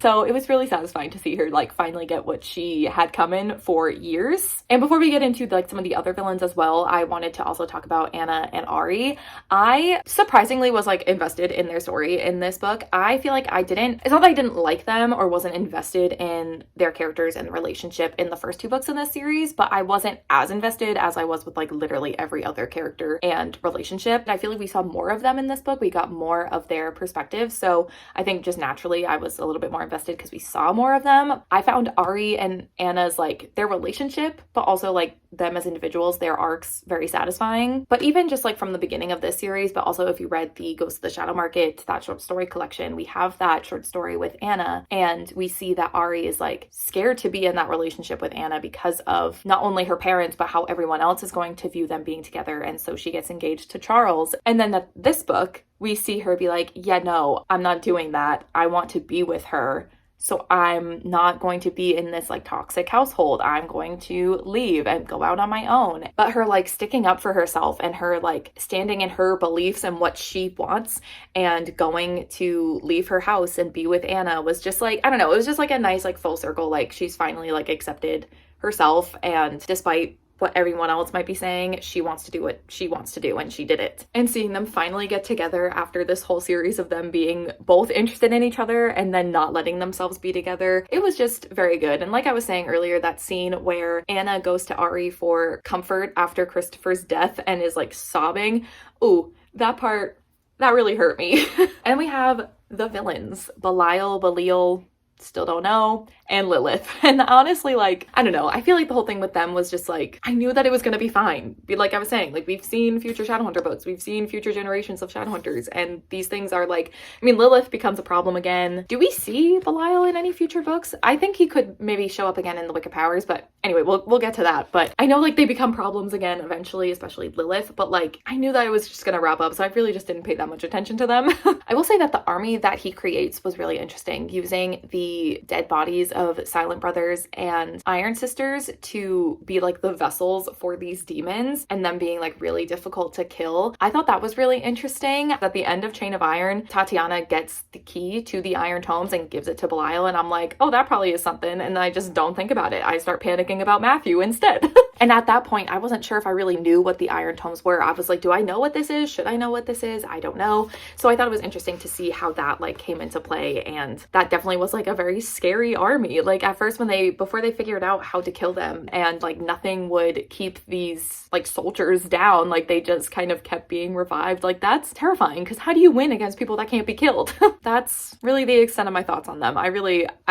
So it was really satisfying to see her like finally get what she had coming for years. And before we get into like some of the other villains as well, I wanted to also talk about Anna and Ari. I surprisingly was like invested in their story in this book. I feel like it's not that I didn't like them or wasn't invested in their characters and relationship in the first two books in this series, but I wasn't as invested as I was with like literally every other character and relationship. And I feel like we saw more of them in this book. We got more of their perspective. So I think just naturally I was a little bit more invested because we saw more of them. I found Ari and Anna's like their relationship, but also like them as individuals, their arcs, very satisfying. But even just like from the beginning of this series, but also if you read the Ghost of the Shadow Market, that short story collection, we have that short story with Anna, and we see that Ari is like scared to be in that relationship with Anna because of not only her parents, but how everyone else is going to view them being together. And so she gets engaged to Charles. And then this book, we see her be like, yeah, no, I'm not doing that. I want to be with her. So I'm not going to be in this like toxic household. I'm going to leave and go out on my own. But her like sticking up for herself and her like standing in her beliefs and what she wants and going to leave her house and be with Anna was just like, I don't know, it was just like a nice like full circle. Like she's finally like accepted herself, and despite what everyone else might be saying, she wants to do what she wants to do, and she did it. And seeing them finally get together after this whole series of them being both interested in each other and then not letting themselves be together, it was just very good. And like I was saying earlier, that scene where Anna goes to Ari for comfort after Christopher's death and is like sobbing, ooh, that part, that really hurt me. And we have the villains, Belial, still don't know, and Lilith. And honestly, like, I don't know, I feel like the whole thing with them was just like, I knew that it was going to be fine. Like I was saying, like we've seen future Shadowhunter books, we've seen future generations of Shadowhunters, and these things are like, I mean, Lilith becomes a problem again. Do we see Belial in any future books? I think he could maybe show up again in the Wicked Powers, but anyway, we'll get to that. But I know like they become problems again eventually, especially Lilith, but like I knew that it was just gonna wrap up, so I really just didn't pay that much attention to them. I will say that the army that he creates was really interesting, using the dead bodies of Silent Brothers and Iron Sisters to be like the vessels for these demons, and them being like really difficult to kill. I thought that was really interesting. At the end of Chain of Iron, Tatiana gets the key to the Iron Tomes and gives it to Belial, and I'm like, oh, that probably is something, and I just don't think about it. I start panicking about Matthew instead. And at that point, I wasn't sure if I really knew what the Iron Tomes were. I was like, do I know what this is? Should I know what this is? I don't know. So I thought it was interesting to see how that like came into play, and that definitely was like a very scary army. Like at first before they figured out how to kill them, and like nothing would keep these like soldiers down, like they just kind of kept being revived. Like that's terrifying, because how do you win against people that can't be killed? That's really the extent of my thoughts on them. I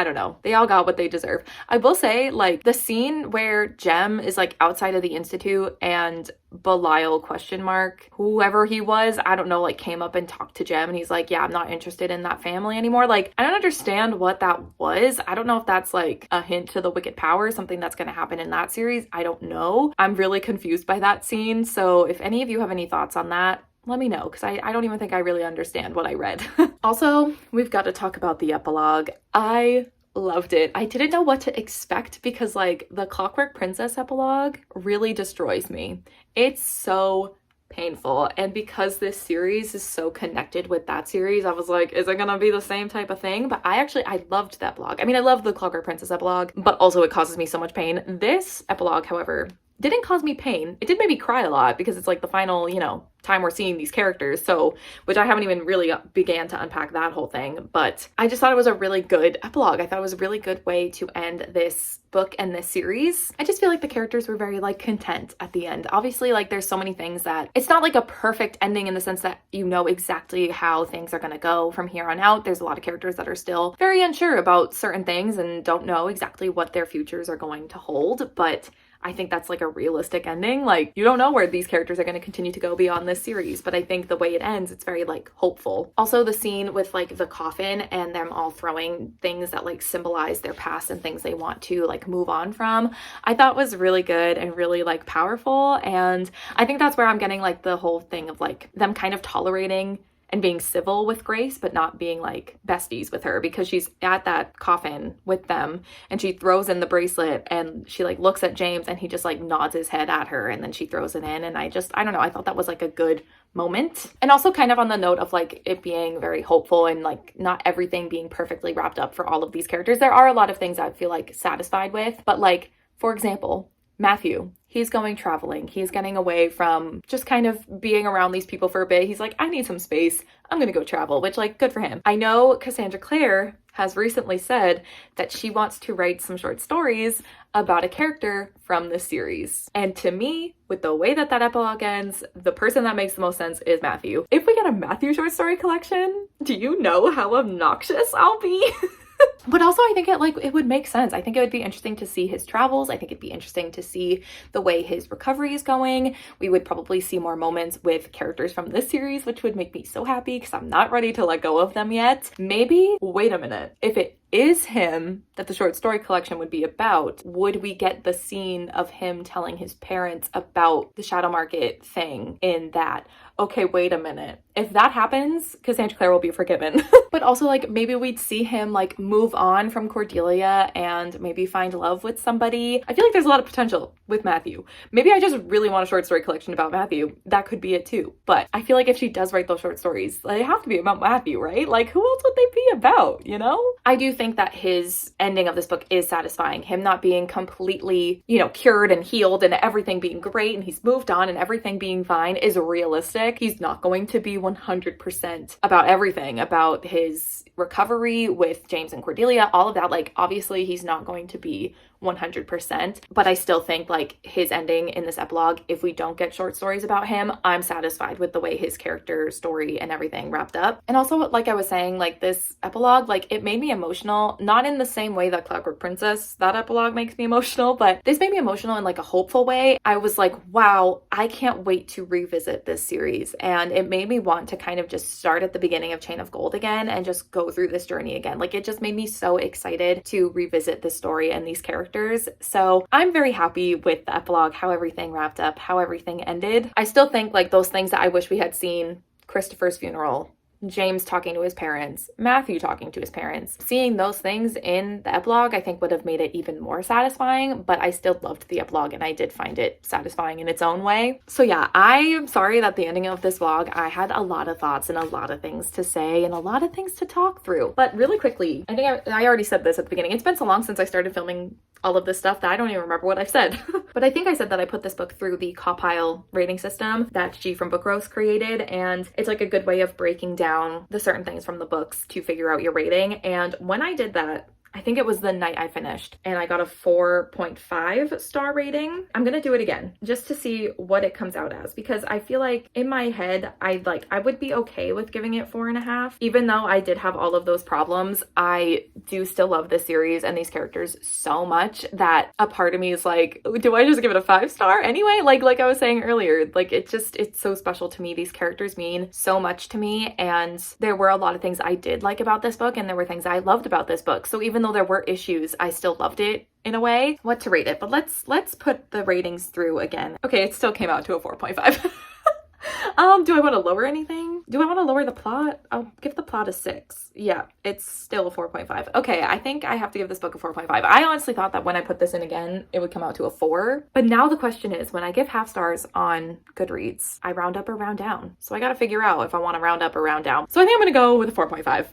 don't know. They all got what they deserve. I will say like the scene where Jem is like outside of the Institute and Belial whoever he was, I don't know, like came up and talked to Jem, and he's like, yeah, I'm not interested in that family anymore. Like I don't understand what that was. I don't know if that's like a hint to the Wicked Power, something that's going to happen in that series. I don't know. I'm really confused by that scene. So if any of you have any thoughts on that, let me know, because I don't even think I really understand what I read. Also, we've got to talk about the epilogue. I loved it. I didn't know what to expect, because like the Clockwork Princess epilogue really destroys me. It's so painful, and because this series is so connected with that series, I was like, is it gonna be the same type of thing? But I loved that epilogue. I mean, I love the Clockwork Princess epilogue, but also it causes me so much pain. This epilogue, however, didn't cause me pain. It did make me cry a lot, because it's like the final, time we're seeing these characters, so, which I haven't even really began to unpack that whole thing, but I just thought it was a really good epilogue. I thought it was a really good way to end this book and this series. I just feel like the characters were very like content at the end. Obviously, like there's so many things that it's not like a perfect ending in the sense that you know exactly how things are gonna go from here on out. There's a lot of characters that are still very unsure about certain things and don't know exactly what their futures are going to hold, but I think that's like a realistic ending. Like, you don't know where these characters are going to continue to go beyond this series, but I think the way it ends, it's very like hopeful. Also, the scene with like the coffin and them all throwing things that like symbolize their past and things they want to like move on from, I thought was really good and really like powerful. And I think that's where I'm getting like the whole thing of like them kind of tolerating and being civil with Grace, but not being like besties with her, because she's at that coffin with them and she throws in the bracelet and she like looks at James and he just like nods his head at her and then she throws it in. And I don't know, I thought that was like a good moment. And also kind of on the note of like it being very hopeful and like not everything being perfectly wrapped up for all of these characters. There are a lot of things I feel like satisfied with, but like, for example, Matthew, he's going traveling. He's getting away from just kind of being around these people for a bit. He's like, I need some space. I'm going to go travel, which like, good for him. I know Cassandra Clare has recently said that she wants to write some short stories about a character from this series. And to me, with the way that that epilogue ends, the person that makes the most sense is Matthew. If we get a Matthew short story collection, do you know how obnoxious I'll be? But also I think it would make sense. I think it would be interesting to see his travels. I think it'd be interesting to see the way his recovery is going. We would probably see more moments with characters from this series, which would make me so happy because I'm not ready to let go of them yet. Maybe, wait a minute, if it is him that the short story collection would be about, would we get the scene of him telling his parents about the shadow market thing in that? Okay, wait a minute. If that happens, Cassandra Clare will be forgiven. But also like maybe we'd see him like move on from Cordelia and maybe find love with somebody. I feel like there's a lot of potential with Matthew. Maybe I just really want a short story collection about Matthew. That could be it too. But I feel like if she does write those short stories, they have to be about Matthew, right? Like who else would they be about, you know? I do think that his ending of this book is satisfying. Him not being completely, cured and healed and everything being great and he's moved on and everything being fine is realistic. He's not going to be 100% about everything, about his recovery with James and Cordelia, all of that. Like, obviously, he's not going to be 100%, but I still think like his ending in this epilogue, if we don't get short stories about him, I'm satisfied with the way his character story and everything wrapped up. And also, like I was saying, like this epilogue, like it made me emotional, not in the same way that Clockwork Princess, that epilogue makes me emotional, but this made me emotional in like a hopeful way. I was like, wow, I can't wait to revisit this series. And it made me want to kind of just start at the beginning of Chain of Gold again and just go through this journey again. Like it just made me so excited to revisit this story and these characters. So I'm very happy with the epilogue, how everything wrapped up, how everything ended. I still think like those things that I wish we had seen, Christopher's funeral, James talking to his parents, Matthew talking to his parents, seeing those things in the epilogue, I think would have made it even more satisfying, but I still loved the epilogue and I did find it satisfying in its own way. So yeah, I am sorry that the ending of this vlog, I had a lot of thoughts and a lot of things to say and a lot of things to talk through. But really quickly, I think I already said this at the beginning. It's been so long since I started filming all of this stuff that I don't even remember what I've said. But I think I said that I put this book through the Copile rating system that G from Book Roast created, and it's like a good way of breaking down the certain things from the books to figure out your rating. And when I did that, I think it was the night I finished and I got a 4.5 star rating. I'm gonna do it again just to see what it comes out as, because I feel like in my head, I would be okay with giving it 4.5. Even though I did have all of those problems, I do still love this series and these characters so much that a part of me is like, do I just give it a 5 star anyway? Like I was saying earlier, like it's so special to me. These characters mean so much to me, and there were a lot of things I did like about this book and there were things I loved about this book. So even though there were issues, I still loved it in a way. What to rate it, but let's put the ratings through again. Okay, it still came out to a 4.5. Do I want to lower anything? Do I want to lower the plot? I'll give the plot a 6. Yeah, it's still a 4.5. Okay, I think I have to give this book a 4.5. I honestly thought that when I put this in again, it would come out to a 4. But now the question is, when I give half stars on Goodreads, I round up or round down. So I got to figure out if I want to round up or round down. So I think I'm going to go with a 4.5.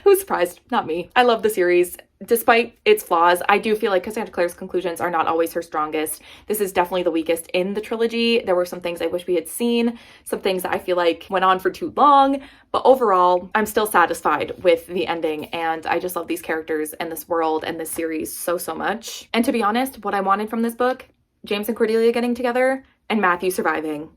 Who's surprised? Not me. I love the series. Despite its flaws, I do feel like Cassandra Clare's conclusions are not always her strongest. This is definitely the weakest in the trilogy. There were some things I wish we had seen, some things that I feel like went on for too long, but overall, I'm still satisfied with the ending, and I just love these characters and this world and this series so much. And to be honest, what I wanted from this book, James and Cordelia getting together and Matthew surviving,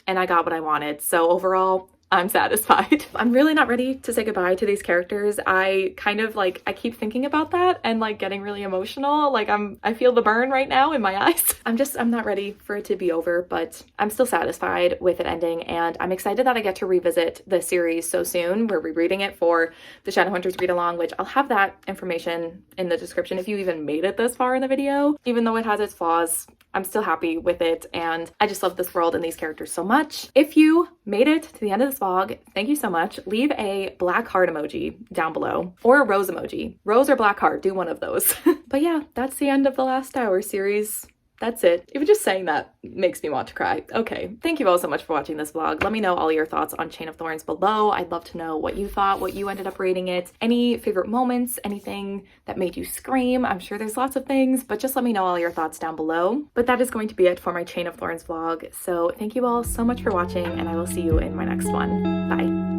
and I got what I wanted. So overall, I'm satisfied. I'm really not ready to say goodbye to these characters. I kind of like, I keep thinking about that and like getting really emotional. Like I feel the burn right now in my eyes. I'm not ready for it to be over, but I'm still satisfied with it ending. And I'm excited that I get to revisit the series so soon. We're rereading it for the Shadowhunters read along, which I'll have that information in the description if you even made it this far in the video. Even though it has its flaws, I'm still happy with it, and I just love this world and these characters so much. If you made it to the end of this vlog, thank you so much. Leave a black heart emoji down below, or a rose emoji. Rose or black heart, do one of those. But yeah, that's the end of the Last Hour series. That's it. Even just saying that makes me want to cry. Okay, thank you all so much for watching this vlog. Let me know all your thoughts on Chain of Thorns below. I'd love to know what you thought, what you ended up rating it, any favorite moments, anything that made you scream. I'm sure there's lots of things, but just let me know all your thoughts down below. But that is going to be it for my Chain of Thorns vlog. So thank you all so much for watching, and I will see you in my next one. Bye.